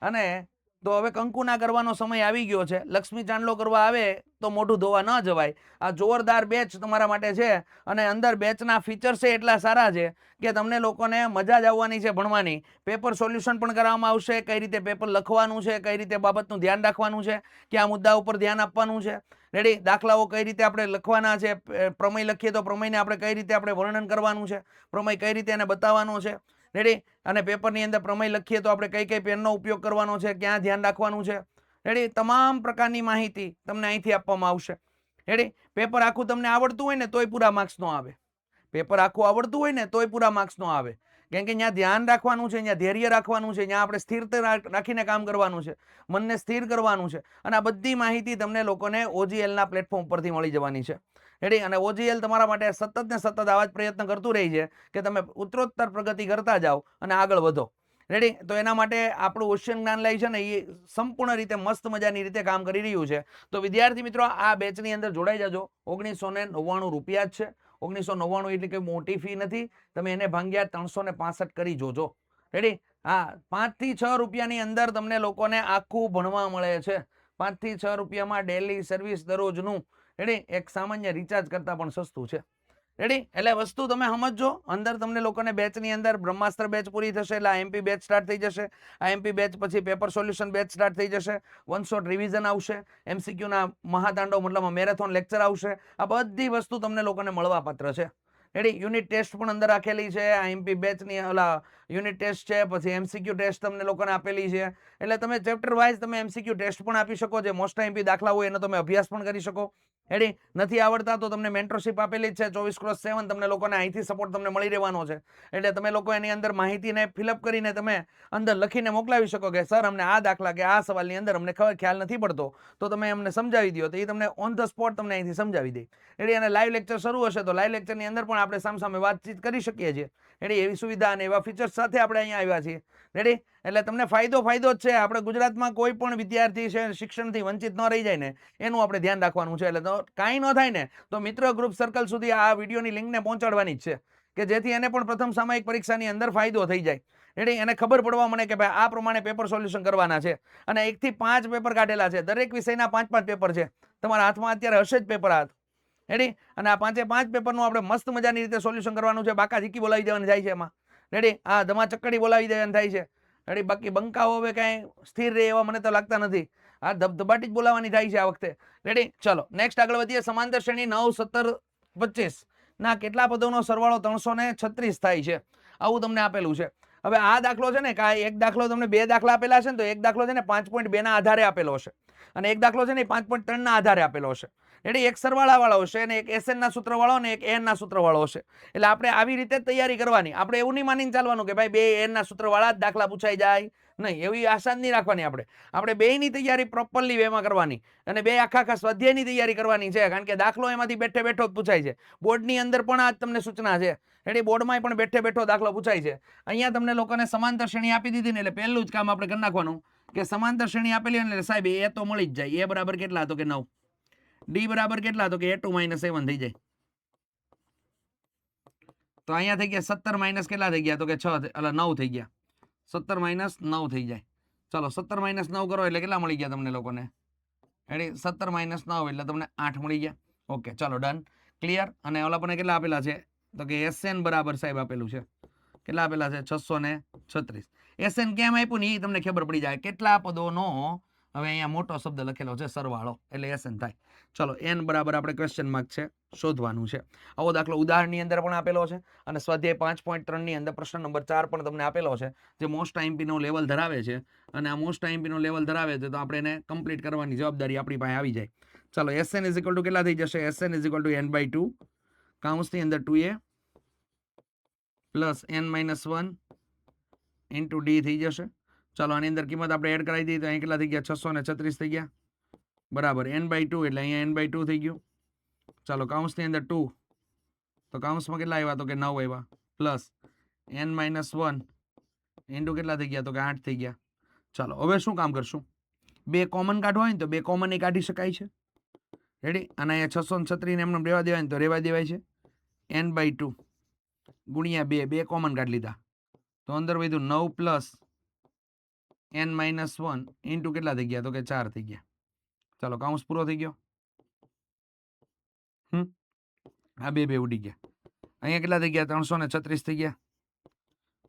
અને તો હવે કંકુના કરવાનો સમય આવી ગયો છે. લક્ષ્મી ચાંદલો કરવા આવે તો મોઢું ધોવા ન જવાય. આ જોરદાર બેચ તમારા માટે છે. અને અંદર બેચના ફીચર્સ એટલા સારા છે કે તમને લોકોને મજા જ આવવાની છે ભણવાની. પેપર સોલ્યુશન પણ કરવામાં આવશે, કઈ રીતે પેપર લખવાનું છે, કઈ રીતે બાબતનું ધ્યાન રાખવાનું છે, કયા મુદ્દા ઉપર ધ્યાન આપવાનું છે. દાખલાઓ કઈ રીતે આપણે લખવાના છે, પ્રમેય લખીએ તો પ્રમેયને આપણે કઈ રીતે આપણે વર્ણન કરવાનું છે, પ્રમેય કઈ રીતે એને બતાવવાનો છે. અને પેપરની અંદર પ્રમેય લખીએ તો આપણે કઈ કઈ પેનનો ઉપયોગ કરવાનો છે, ક્યાં ધ્યાન રાખવાનું છે. તમામ પ્રકારની માહિતી તમને અહીંથી આપવામાં આવશે. પેપર આખું તમને આવડતું હોય ને તોય પૂરા માર્ક્સ નો આવે. પેપર આખું આવડતું હોય ને તોય પૂરા માર્ક્સ નો આવે. કેમ કે ત્યાં ધ્યાન રાખવાનું છે, ત્યાં ધૈર્ય રાખવાનું છે, ત્યાં આપણે સ્થિરતા રાખીને કામ કરવાનું છે, મનને સ્થિર કરવાનું છે. અને આ બધી માહિતી તમને લોકોને ઓજીએલના પ્લેટફોર્મ પરથી મળી જવાની છે. અને ઓજીએલ તમારા માટે સતત ને સતત આવા જ પ્રયત્ન કરતું રહી છે કે તમે ઉત્તરોત્તર પ્રગતિ કરતા જાઓ અને આગળ વધો. તો એના માટે આપણું ઓશિયન જ્ઞાનલય છે ને એ સંપૂર્ણ રીતે મસ્ત મજાની રીતે કામ કરી રહ્યું છે. તો વિદ્યાર્થી મિત્રો આ બેચની અંદર જોડાઈ જજો. 1999 રૂપિયા જ છે. 1999 એટલે કે મોટી ફી નથી. તમે એને ભાગ્યા 365 કરી જોજો. હા, 5 થી 6 રૂપિયાની અંદર તમને લોકોને આખું ભણવા મળે છે. 5 થી 6 રૂપિયામાં ડેલી સર્વિસ દરરોજનું એક સામાન્ય રિચાર્જ કરતા પણ સસ્તું છે. એટલે વસ્તુ તમે સમજો. અંદર તમને લોકોને બેચની અંદર બ્રહ્માસ્ત્ર બેચ પૂરી થશે એટલે આઈએમપી બેચ સ્ટાર્ટ થઈ જશે. આઈએમપી બેચ પછી પેપર સોલ્યુશન બેચ સ્ટાર્ટ થઈ જશે. વન શોટ રિવિઝન આવશે. એમસીક્યુ ના મહાતાંડવ મતલબ મેરેથોન લેક્ચર આવશે. આ બધી વસ્તુ તમને લોકોને મળવા પાત્ર છે. રેડી. યુનિટ ટેસ્ટ પણ અંદર રાખેલી છે, આઈએમપી બેચની ઓલા યુનિટ ટેસ્ટ છે, પછી એમસીક્યુ ટેસ્ટ તમને લોકોને આપેલી છે. એટલે તમે ચેપ્ટર વાઇઝ તમે એમસીક્યુ ટેસ્ટ પણ આપી શકો, જે મોસ્ટ આઈએમપી દાખલા હોય એનો તમે અભ્યાસ પણ કરી શકો. રેડી. નથી આવડતા તો તમને મેન્ટરશિપ આપેલી જ છે 24/7 તમને લોકોને અહીંથી સપોર્ટ તમને મળી રહેવાનો છે. એટલે તમે લોકો એની અંદર માહિતીને ફિલઅપ કરીને તમે અંદર લખીને મોકલાવી શકો કે સર અમને આ દાખલા કે આ સવાલની અંદર અમને ખ્યાલ નથી પડતો, તો તમે અમને સમજાવી દો, તો એ તમને ઓન ધ સ્પોટ તમને અહીંથી સમજાવી દે. રેડી. અને લાઈવ લેક્ચર શરૂ હશે તો લાઈવ લેક્ચરની અંદર પણ આપણે સામસામે વાતચીત કરી શકીએ છીએ. રેડી. એવી સુવિધા અને એવા ફીચર્સ સાથે આપણે અહીંયા આવ્યા છીએ. રેડી. એટલે તમને ફાયદો જ છે. આપણે ગુજરાતમાં કોઈ પણ વિદ્યાર્થી છે શિક્ષણથી વંચિત ન રહી જાય ને એનું આપણે ધ્યાન રાખવાનું છે. એટલે તો કાંઈ ન થાય ને તો મિત્ર ગ્રુપ સર્કલ સુધી આ વિડીયોની લિંકને પહોંચાડવાની જ છે, કે જેથી એને પણ પ્રથમ સામયિક પરીક્ષાની અંદર ફાયદો થઈ જાય. રેડી. એને ખબર પડવા મળે કે ભાઈ આ પ્રમાણે પેપર સોલ્યુશન કરવાના છે. અને 1 થી 5 પેપર કાઢેલા છે, દરેક વિષયના 5-5 પેપર છે. તમારા હાથમાં અત્યારે હશે જ પેપર હાથ. રેડી. અને આ 5-5 પેપરનું આપણે મસ્ત મજાની રીતે સોલ્યુશન કરવાનું છે. બાકા ઝીકી બોલાવી દેવાની થાય છે એમાં. રેડી. આ ધમા ચક્કડી બોલાવી દેવાની થાય છે. રેડી. બાકી બંકાઓ હવે કાંઈ સ્થિર રહે એવા મને તો લાગતા નથી. આ ધબધબાટી જ બોલાવાની થાય છે આ વખતે. રેડી. ચલો નેક્સ્ટ આગળ વધીએ. સમાંતર શ્રેણી 9, 17, 25 ના કેટલા પદોનો સરવાળો 336 થાય છે, આવું તમને આપેલું છે. હવે આ દાખલો છે ને એક દાખલો તમને 2 દાખલા આપેલા છે ને, તો એક દાખલો છે ને 5.2 ના આધારે આપેલો હશે, અને એક દાખલો છે ને 5.3 ના આધારે આપેલો હશે. એટલે એક સરવાળા વાળો હશે અને એક એસએન ના સૂત્ર વાળો અને એક એન ના સૂત્ર વાળો હશે. એટલે આપણે આવી રીતે તૈયારી કરવાની. આપણે એવું નહીં માનીને ચાલવાનું કે ભાઈ 2 એન ના સૂત્ર વાળા જ દાખલા પૂછાઈ જાય, નહીં, એવી આશા નહીં રાખવાની. આપણે બેયની તૈયારી પ્રોપરલી વેમાં કરવાની, અને બે આખા સ્વાધ્યાયની તૈયારી કરવાની છે, કારણ કે દાખલો એમાંથી બેઠે બેઠો જ પૂછાય છે. બોર્ડની અંદર પણ આ તમને સૂચના છે. એટલે બોર્ડમાં પણ બેઠે બેઠો દાખલો પૂછાય છે. અહીંયા તમને લોકોને સમાંતર શ્રેણી આપી દીધી ને, એટલે પહેલું જ કામ આપણે કરી નાખવાનું કે સમાંતર શ્રેણી આપેલી એટલે સાહેબ એ તો મળી જ જાય. એ બરાબર કેટલા હતો કે 9, ડી બરાબર કેટલા હતો કે A2 - 7 થઈ જાય. તો અહીંયા થઈ ગયા 17 માઇનસ કેટલા થઈ ગયા તો કે 6 એટલે 9 થઈ ગયા. 17 - 9 થઈ જાય. ચલો 17 - 9 કરો એટલે કેટલા મળી ગયા તમને લોકોને? રેડી. 17 - 9 એટલે તમને 8 મળી ગયા. ઓકે, ચાલો ડન, ક્લિયર. અને ઓલા પણ કેટલા આપેલા છે તો કે એસએન બરાબર સાહેબ આપેલું છે, કેટલા આપેલા છે? 636. એસએન કેમ આપ્યું ને એ તમને ખબર પડી જાય. કેટલા પદોનો, હવે અહીંયા મોટો શબ્દ લખેલો છે સરવાળો, એટલે એસએન થાય. ચલો એન બરાબર આપણે ક્વેશ્ચન માર્ક છે શોધવાનું છે. આવો દાખલો ઉદાહરણની અંદર પણ આપેલો છે, અને સ્વાધ્યાય 5.3 ની અંદર પ્રશ્ન નંબર 4 પણ તમને આપેલો છે, જે મોસ્ટ આઈએમપી નો લેવલ ધરાવે છે. અને આ મોસ્ટ આઈએમપી નો લેવલ ધરાવે છે તો આપણે એને કમ્પ્લીટ કરવાની જવાબદારી આપણી પાસે આવી જાય. ચલો એસએન ઇઝ ઇક્વલ ટુ કેટલા થઈ જશે? SN is equal to n/2 કૌંસની અંદર 2a plus n-1 into D થઈ જશે. ચાલો આની અંદર કિંમત આપણે એડ કરાવી દઈએ તો અહીં કેટલા થઈ ગયા? 636 થઈ ગયા બરાબર. n/2 એટલે અહીંયા n/2 થઈ ગયું. ચાલો કૌંસની અંદર 2, તો કૌંસમાં કેટલા આવ્યા તો કે 9 આવ્યા, પ્લસ n-1 ઇન્ટુ કેટલા થઈ ગયા તો કે 8 થઈ ગયા. ચાલો હવે શું કામ કરશું? 2 કોમન કાઢવા હોય ને તો 2 કોમન એ કાઢી શકાય છે. રેડી. અને અહીંયા 636 ને એમને રહેવા દેવાય ને તો રહેવા દેવાય છે. n/2 ગુણ્યા 2 કોમન કાઢી લીધા તો અંદર વધ્યું 9 પ્લસ n-1 ઇન્ટુ કેટલા થઈ ગયા તો કે 4 થઈ ગયા. ચાલો કૌંસ પૂરો થઈ ગયો. આ બે ઉડી ગયા. અહીંયા કેટલા થઈ ગયા? 336 થઈ ગયા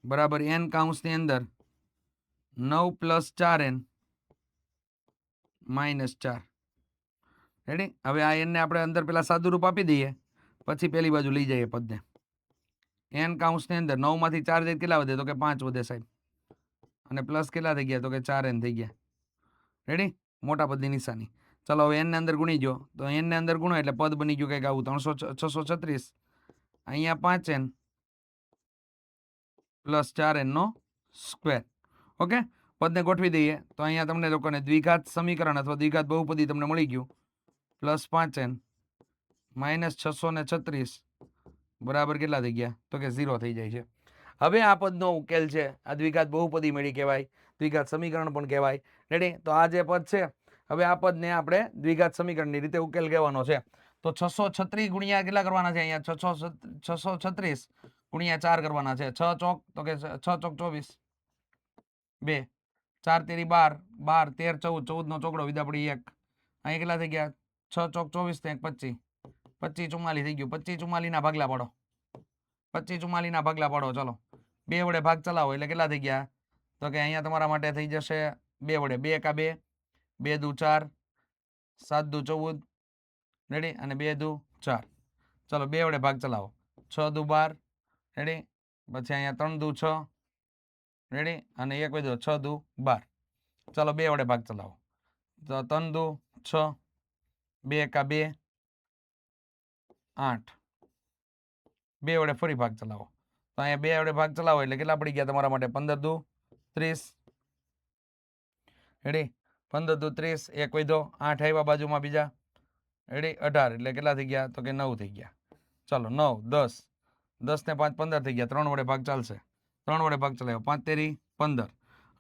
બરાબર. n કૌંસની અંદર 9 પ્લસ 4n -4. રેડી. હવે આ n ને આપણે અંદર પેલા સાદું રૂપ આપી દઈએ, પછી પેલી બાજુ લઈ જઈએ પદને. n કૌંસની અંદર 9 માંથી 4 જાય કેટલા વધે તો કે 5 વધે સાહેબ, અને પ્લસ કેટલા થઈ ગયા તો કે 4n થઈ ગયા. રેડી. મોટા પદની નિશાની. ચલો હવે n ને અંદર ગુણી જો, તો n ને અંદર ગુણો એટલે પદ બની ગયું કંઈક આવું 636. અહીંયા 5n પ્લસ 4n નો સ્ક્વેર. ઓકે, પદને ગોઠવી દઈએ તો અહીંયા તમને લોકોને દ્વિઘાત સમીકરણ અથવા દ્વિઘાત બહુપદી તમને મળી ગયું. પ્લસ 5n માઇનસ 636 બરાબર કેટલા થઈ ગયા તો કે 0 થઈ જાય છે. હવે આ પદનો ઉકેલ છે, આ દ્વિઘાત બહુપદી મળી કહેવાય, દ્વિઘાત સમીકરણ પણ કહેવાય. રેડી. તો આ જે પદ છે, હવે આ પદને આપણે દ્વિઘાત સમીકરણની રીતે ઉકેલ કહેવાનો છે. તો 636 ગુણ્યા કેટલા કરવાના છે? અહીંયા 636 ગુણ્યા 4 કરવાના છે. 6 ચોક તો કે 6 ચોક 24, 2 4 તેરી 12, 12 13 14, 14 નો ચોકડો વિદાપડી 1. અહીં કેટલા થઈ ગયા? 6 ચોક 24 ને 25, 25 44 થઈ ગયું. 25 44 ના ભાગલા પાડો, 25 44 ના ભાગલા પાડો. ચલો 2 વડે ભાગ ચલાવો એટલે કેટલા થઈ ગયા તો કે અહીંયા તમારા માટે થઈ જશે 2 વડે 2 એકા 2, 2 દુ 4, 7 દુ 14. રેડી. અને 2 દુ 4. ચલો 2 વડે ભાગ ચલાવો 6 દુ 12 રેડી, પછી અહીંયા 3 દુ 6 રેડી, અને 1 વધ્યો 6 દુ 12. ચાલો 2 વડે ભાગ ચલાવો, તો 3 દુ 6, 2 એકા 2, 8. 2 વડે ફરી ભાગ ચલાવો, તો અહીંયા 2 વડે ભાગ ચલાવો એટલે કેટલા પડી ગયા તમારા માટે? 15 દુ 30 રેડી, 15 દુ 30, 1 વધ્યો, 8 આવ્યા બાજુમાં બીજા રેડી, 18 એટલે કેટલા થઈ ગયા? તો કે 9 થઈ ગયા. ચાલો 9 10, 10 ને 5 15 થઈ ગયા. 3 વડે ભાગ ચાલશે, 3 વડે ભાગ ચલાવ્યો, 5 તેરી 15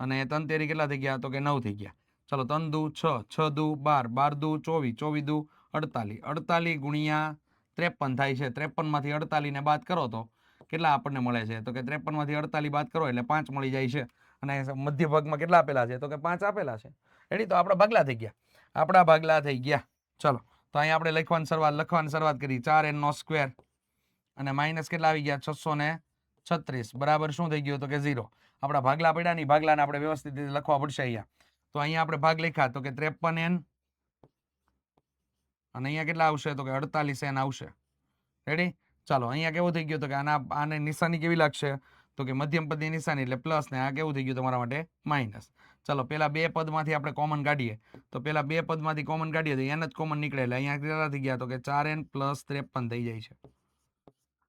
અને 3 તેરી કેટલા થઈ ગયા? તો કે 9 થઈ ગયા. ચાલો 3 દુ 6, 6 દુ 12, 12 દુ 24, 24 દુ 48, 48 ગુણ્યા 53 થાય છે. 53 માંથી 48 ને બાદ કરો તો કેટલા આપણને મળે છે? તો કે 53 માંથી 48 બાદ કરો એટલે 5 મળી જાય છે. અને મધ્ય ભાગમાં કેટલા આપેલા છે? તો કે 5 આપેલા છે. રેડી, તો આપણા ભાગલા થઈ ગયા, આપણા ભાગલા થઈ ગયા. ચલો તો અહીંયા આપણે લખવાની શરૂઆત કરી, 4n નો સ્ક્વેર અને માઇનસ કેટલા આવી ગયા? 636 બરાબર શું થઈ ગયું? તો કે 0. આપણા ભાગલા પડ્યા નહીં, ભાગલાને આપણે વ્યવસ્થિત રીતે લખવા પડશે અહીંયા. તો અહીંયા આપણે ભાગ લખ્યા તો કે 53n અને અહીંયા કેટલા આવશે? તો કે 48n આવશે. રેડી, ચાલો અહીંયા કેવું થઈ ગયું? તો કે આને નિશાની કેવી લાગશે? તો કે મધ્યમ પદની નિશાની એટલે પ્લસ, ને આ કેવું થઈ ગયું તમારા માટે? માઇનસ. ચાલો પેલા 2 પદમાંથી આપણે કોમન કાઢીએ, તો પેલા 2 પદમાંથી કોમન કાઢીએ તો n જ કોમન નીકળે એટલે અહીંયા કેટલા થઈ ગયા? તો કે 4n + 53 થઈ જાય છે.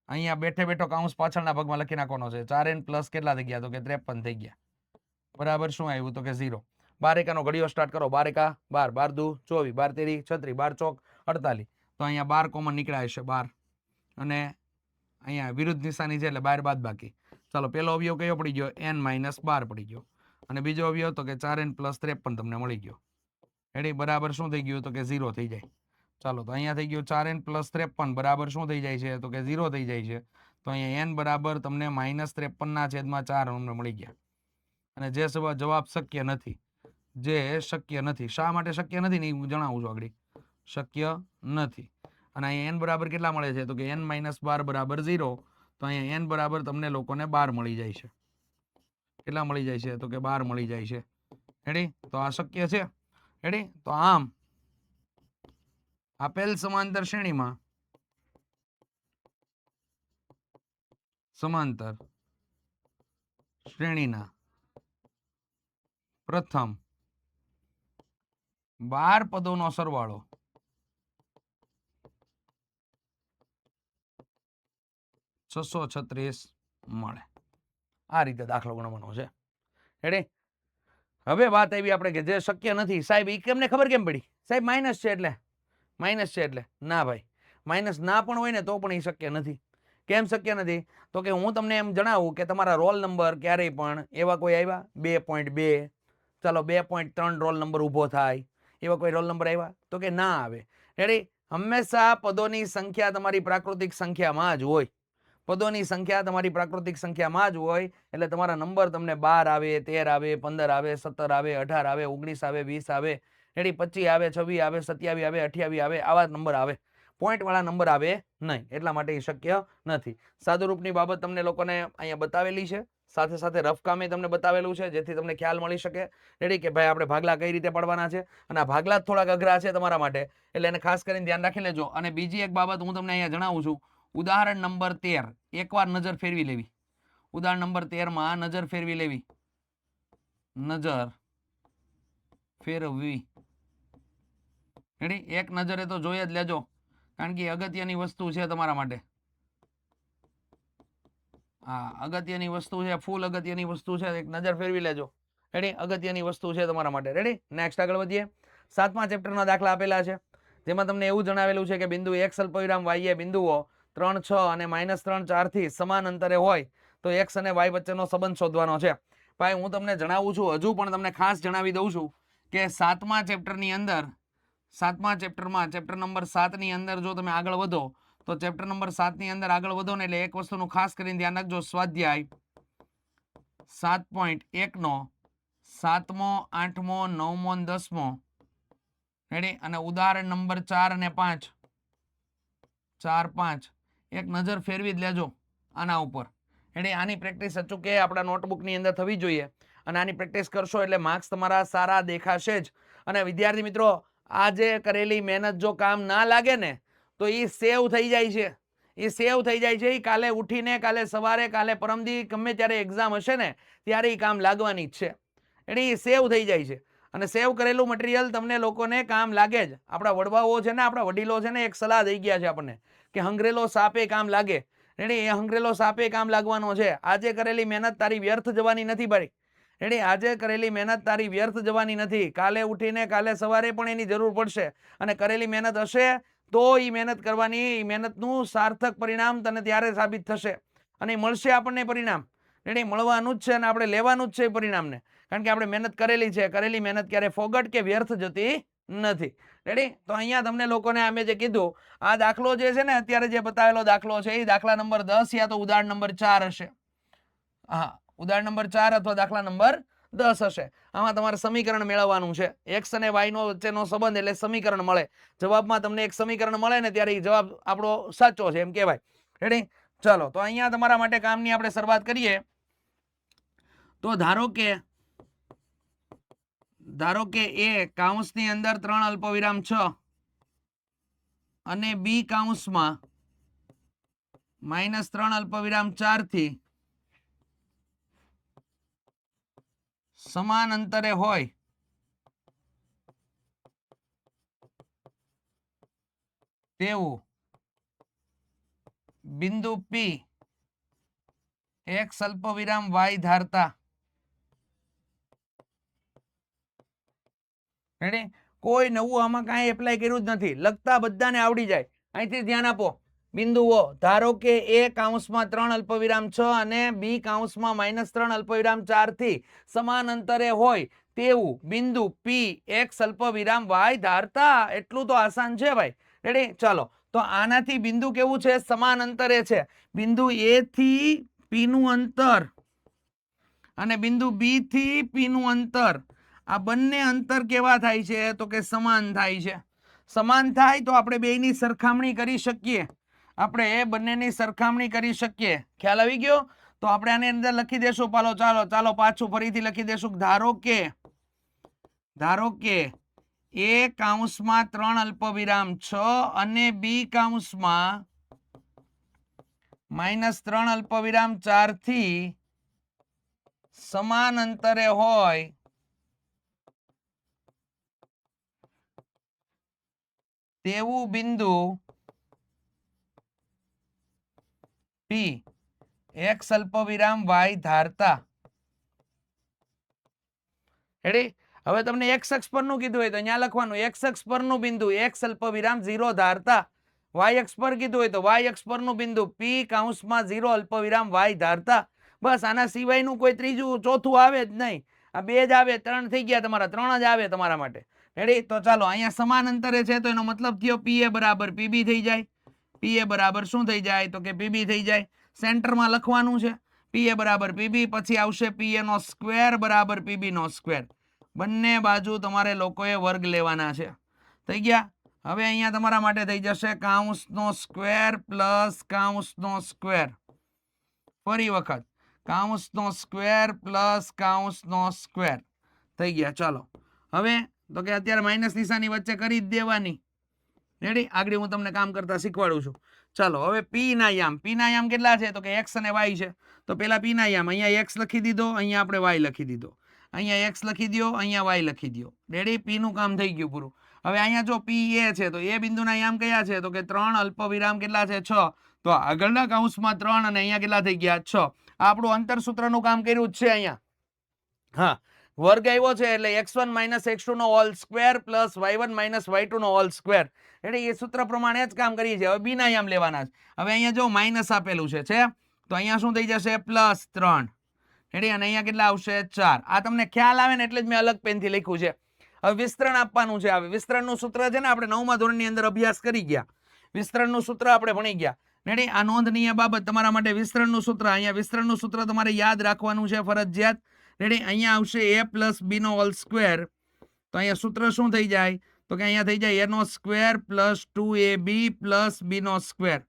અહીંયા બેઠે બેઠો કૌંસ પાછળના ભાગમાં લખી નાખવાનો છે. 4n પ્લસ કેટલા થઈ ગયા? તો કે 53 થઈ ગયા. બરાબર શું આવ્યું? તો કે 0. 12 એકાનો ઘડીઓ સ્ટાર્ટ કરો, 12 એકા 12, 12 દુ 24, 12 તેરી 36, 12 ચોક 48. તો અહીંયા 12 કોમન નીકળ્યા હશે, 12, અને અહીંયા વિરુદ્ધ નિશાની છે એટલે 12 બાદ બાકી. ચાલો પેલો અવયવ કયો પડી ગયો? n - 12 પડી ગયો, અને બીજો અવયવ તો કે 4n + 53 તમને મળી ગયો. રેડી, બરાબર શું થઈ ગયું? તો કે 0 થઈ જાય. ચાલો તો અહીંયા થઈ ગયું 4n + 53 બરાબર શું થઈ જાય છે? તો કે 0 થઈ જાય છે. તો અહીંયા n બરાબર તમને -53/4 અમને મળી ગયા. અને જે જવાબ શક્ય નથી, જે શક્ય નથી. શા માટે શક્ય નથી ને હું જણાવું છું આગળ. શક્ય નથી. અને અહીંયા n બરાબર કેટલા મળે છે? તો કે n - 12 બરાબર 0. તો અહીંયા n બરાબર તમને લોકોને 12 મળી જાય છે. કેટલા મળી જાય છે? તો કે 12 મળી જાય છે. રેડી, તો આ શક્ય છે. રેડી, તો આમ આપેલ સમાંતર શ્રેણીમાં સમાંતર શ્રેણીના પ્રથમ 12 પદોનો સરવાળો 636 મળે. આ રીતે દાખલો ગણવાનો છે. રેડી, હવે વાત આવી આપણે કે જે શક્ય નથી. સાહેબ એ કેમને ખબર કેમ પડી? સાહેબ માઇનસ છે એટલે, માઇનસ છે એટલે. ના ભાઈ, માઇનસ ના પણ હોય ને તો પણ એ શક્ય નથી. કેમ શક્ય નથી? તો કે હું તમને એમ જણાવું કે તમારા રોલ નંબર ક્યારેય પણ એવા કોઈ આવ્યા 2.2, ચાલો 2.3 રોલ નંબર ઊભો થાય, એવા કોઈ રોલ નંબર આવ્યા? તો કે ના આવે. રેડી, હંમેશા પદોની સંખ્યા તમારી પ્રાકૃતિક સંખ્યામાં જ હોય. પદોની સંખ્યા તમારી પ્રાકૃતિક સંખ્યામાં જ હોય એટલે તમારા નંબર તમને 12 આવે, 13 આવે, 15 આવે, 17 આવે, 18 આવે, 19 આવે, 20 આવે, રેડી, 25 આવે, 26 આવે, 27 આવે, 28 આવે, આવા નંબર આવે. પોઈન્ટ વાળા નંબર આવે નહીં. એટલા માટે એ શક્ય નથી. સાદુરૂપની બાબત તમને લોકોને અહીંયા બતાવેલી છે, સાથે સાથે રફ કામે તમને બતાવેલું છે, જેથી તમને ખ્યાલ મળી શકે. રેડી, કે ભાઈ આપણે ભાગલા કઈ રીતે પાડવાના છે. અને આ ભાગલા થોડાક અઘરા છે તમારા માટે, એટલે એને ખાસ કરીને ધ્યાન રાખી લેજો. અને બીજી એક બાબત હું તમને અહીંયા જણાવું છું. ઉદાહરણ નંબર 13 એકવાર નજર ફેરવી લેવી. ઉદાહરણ નંબર 13 માં નજર ફેરવી લેવી, નજર ફેરવવી. રેડી, એક નજરે તો જોઈ જ લેજો, કારણ કે અગત્યની વસ્તુ છે તમારા માટે. હા, અગત્યની વસ્તુ છે, ફૂલ અગત્યની વસ્તુ છે. એક નજર ફેરવી લેજો. રેડી, અગત્યની વસ્તુ છે તમારા માટે. રેડી, નેક્સ્ટ આગળ વધીએ. 7મા ચેપ્ટરના દાખલા આપેલા છે, જેમાં તમને એવું જણાવેલું છે કે બિંદુ x અલ્પવિરામ y એ બિંદુઓ 3, 6 અને -3, 4 થી સમાન અંતરે હોય તો x અને y વચ્ચેનો સંબંધ શોધવાનો છે. ભાઈ હું તમને જણાવું છું, હજુ પણ તમને ખાસ જણાવી દઉં છું કે 7મા ચેપ્ટરની અંદર, 7મા ચેપ્ટરમાં ચેપ્ટર નંબર 7 ની અંદર જો તમે આગળ વધો તો ચેપ્ટર નંબર 7 ની અંદર આગળ વધો ને એટલે એક વસ્તુનું ખાસ કરીને ધ્યાન રાખજો. સ્વાધ્યાય 7.1 નો 7મો, 8મો, 9મો અને 10મો. રેડી, અને ઉદાહરણ નંબર 4 અને 5, 4, 5 એક નજર ફેરવી જ લેજો આના ઉપર. રેડી, આની પ્રેક્ટિસ અચૂકે આપણા નોટબુકની અંદર થવી જોઈએ. અને આની પ્રેક્ટિસ કરશો એટલે માર્ક્સ તમારા સારા દેખાશે જ. અને વિદ્યાર્થી મિત્રો, આજે કરેલી મહેનત જો કામ ના લાગે ને તો એ સેવ થઈ જાય છે. એ સેવ થઈ જાય છે. કાલે ઉઠીને કાલે સવારે કાલે પરમદી ગમે ત્યારે એક્ઝામ હશે ને ત્યારે એ કામ લાગવાની જ છે. એટલે એ સેવ થઈ જાય છે અને સેવ કરેલું મટીરિયલ તમને લોકોને કામ લાગે જ. આપણા વડવાઓ છે ને, આપણા વડીલો છે ને, એક સલાહ દઈ ગયા છે આપણને કે હંગરેલો સાપે કામ લાગે. રેડી, એ હંગરેલો સાપે કામ લાગવાનો છે. આજે કરેલી મહેનત તારી વ્યર્થ જવાની નથી ભાઈ. રેડી, આજે કરેલી મહેનત તારી વ્યર્થ જવાની નથી. કાલે ઉઠીને કાલે સવારે પણ એની જરૂર પડશે અને કરેલી મહેનત હશે તો એ મહેનત કરવાની, એ મહેનતનું સાર્થક પરિણામ તને ત્યારે સાબિત થશે અને મળશે આપણને પરિણામ. રેડી, મળવાનું જ છે અને આપણે લેવાનું જ છે પરિણામને, કારણ કે આપણે મહેનત કરેલી છે. કરેલી મહેનત ક્યારે ફોગટ કે વ્યર્થ જતી નથી. રેડી, તો અહીંયા તમને લોકોને અમે જે કીધું આ દાખલો જે છે ને અત્યારે જે બતાવેલો દાખલો છે એ દાખલા નંબર 10 યા તો ઉદાહરણ નંબર 4 હશે. હા, ઉદાહરણ નંબર 4 અથવા દાખલા નંબર 10 હશે. આમાં તમારે સમીકરણ મેળવવાનું છે. એક્સ અને વાય નો વચ્ચેનો સંબંધ એટલે સમીકરણ મળે. જવાબમાં તમને એક સમીકરણ મળે ને ત્યારે એ જવાબ આપણો સાચો છે એમ કહેવાય. રેડી, ચાલો તો અહીંયા તમારા માટે કામની આપણે શરૂઆત કરીએ. તો ધારો કે એ કૌંસની અંદર 3 અલ્પવિરામ 6 અને બી કૌંસમાં -3 અલ્પવિરામ 4 થી સમાન અંતરે હોય તેવું બિંદુ પી x અલ્પવિરામ y ધારતા. રેડી, કોઈ નવું આમાં કાંઈ એપ્લાય કર્યું જ નથી. લખતા બધાને આવડી જાય. અહીંથી ધ્યાન આપો. બિંદુઓ ધારો કે એ કૌંસમાં 3 અલ્પવિરામ 6 અને બી કૌંસમાં -3 અલ્પવિરામ 4 થી સમાન અંતરે હોય તેવું બિંદુ પી x અલ્પવિરામ y ધારતા. એટલું તો આસાન છે ભાઈ. રેડી, ચાલો તો આનાથી બિંદુ કેવું છે? સમાન અંતરે છે. બિંદુ એ થી પી નું અંતર અને બિંદુ બી થી પી નું અંતર, આ બંને અંતર કેવા થાય છે? તો કે સમાન થાય છે. સમાન થાય તો આપણે બેયની સરખામણી કરી શકીએ. આપણે બંનેની સરખામણી કરી શકીએ. ખ્યાલ આવી ગયો? તો આપણે આની અંદર લખી દેશું. ચાલો પાછું ફરીથી લખી દેશું. ધારો કે એ કૌંસમાં 3 અલ્પવિરામ 6 અને બી કૌંસમાં -3 અલ્પવિરામ 4 થી સમાન અંતરે હોય તેવું બિંદુ પી x અલ્પવિરામ y ધારતા. રેડી, હવે તમને x અક્ષ પરનું કીધું હોય તો અહીંયા લખવાનું x અક્ષ પરનું બિંદુ x અલ્પવિરામ 0 ધારતા. y અક્ષ પર કીધું હોય તો y અક્ષ પરનું બિંદુ p કૌંસમાં 0 અલ્પવિરામ y ધારતા. બસ આના સિવાયનું કોઈ ત્રીજું ચોથું આવે જ નહીં. આ બે જ આવે. 3 થઈ ગયા તમારા. 3 જ આવે તમારા માટે. રેડી, તો ચાલો અહીંયા સમાન અંતરે છે તો એનો મતલબ થયો pa બરાબર pb થઈ જાય. pa બરાબર શું થઈ જાય? તો કે pb થઈ જાય. સેન્ટરમાં લખવાનું છે pa બરાબર pb, પછી આવશે pa નો સ્ક્વેર બરાબર pb નો સ્ક્વેર. બંને બાજુ તમારે લોકોએ વર્ગ લેવાના છે. થઈ ગયા? હવે અહીંયા તમારા માટે થઈ જશે કૌંસનો સ્ક્વેર પ્લસ કૌંસનો સ્ક્વેર. ફરી વખત કૌંસનો સ્ક્વેર પ્લસ કૌંસનો સ્ક્વેર. થઈ ગયા. ચાલો હવે તો કે અત્યારે માઇનસ નિશાની વચ્ચે કરી જ દેવાની. રેડી, આગળ હું તમને કામ કરતા શીખવાડું છું. ચાલો હવે પી ના યામ કેટલા છે? તો કે x અને y છે. તો પેલા પી ના યામ અહીંયા x લખી દીધો, અહીંયા આપણે y લખી દીધો. અહીંયા x લખી દો, અહીંયા y લખી દો. રેડી, પી નું કામ થઈ ગયું પૂરું. હવે અહીંયા જો પી એ છે તો એ બિંદુના યામ કયા છે? તો કે 3 અલ્પવિરામ કેટલા છે? 6. તો આગળના કૌંસમાં 3 અને અહીંયા કેટલા થઈ ગયા? 6. આપણું અંતરસૂત્રનું કામ કર્યું જ છે અહીંયા. હા, વર્ગ આવ્યો છે એટલે x1 - x2 નો whole square plus y1 - y2 નો હોલ સ્ક્વેર. એટલે એ સૂત્ર પ્રમાણે જ કામ કરીએ છીએ. હવે બી ના યામ લેવાના છે. હવે અહીંયા જો માઇનસ આપેલું છે તો અહીંયા શું થઈ જશે? +3. રેડી, અને અહીંયા કેટલા આવશે? 4. આ તમને ખ્યાલ આવે ને એટલે જ મેં અલગ પેનથી લખ્યું છે. હવે વિસ્તરણ આપવાનું છે. હવે વિસ્તરણનું સૂત્ર છે ને આપણે 9મા ધોરણની અંદર અભ્યાસ કરી ગયા. વિસ્તરણનું સૂત્ર આપણે ભણી ગયા. રેડી, આ નોંધનીય બાબત તમારા માટે વિસ્તરણનું સૂત્ર. અહીંયા વિસ્તરણનું સૂત્ર તમારે યાદ રાખવાનું છે ફરજિયાત. રેડી, અહીંયા આવશે a + b નો હોલ સ્ક્વેર. તો અહીંયા સૂત્ર શું થઈ જાય? તો કે અહીંયા થઈ જાય a નો square plus 2ab plus b નો સ્ક્વેર.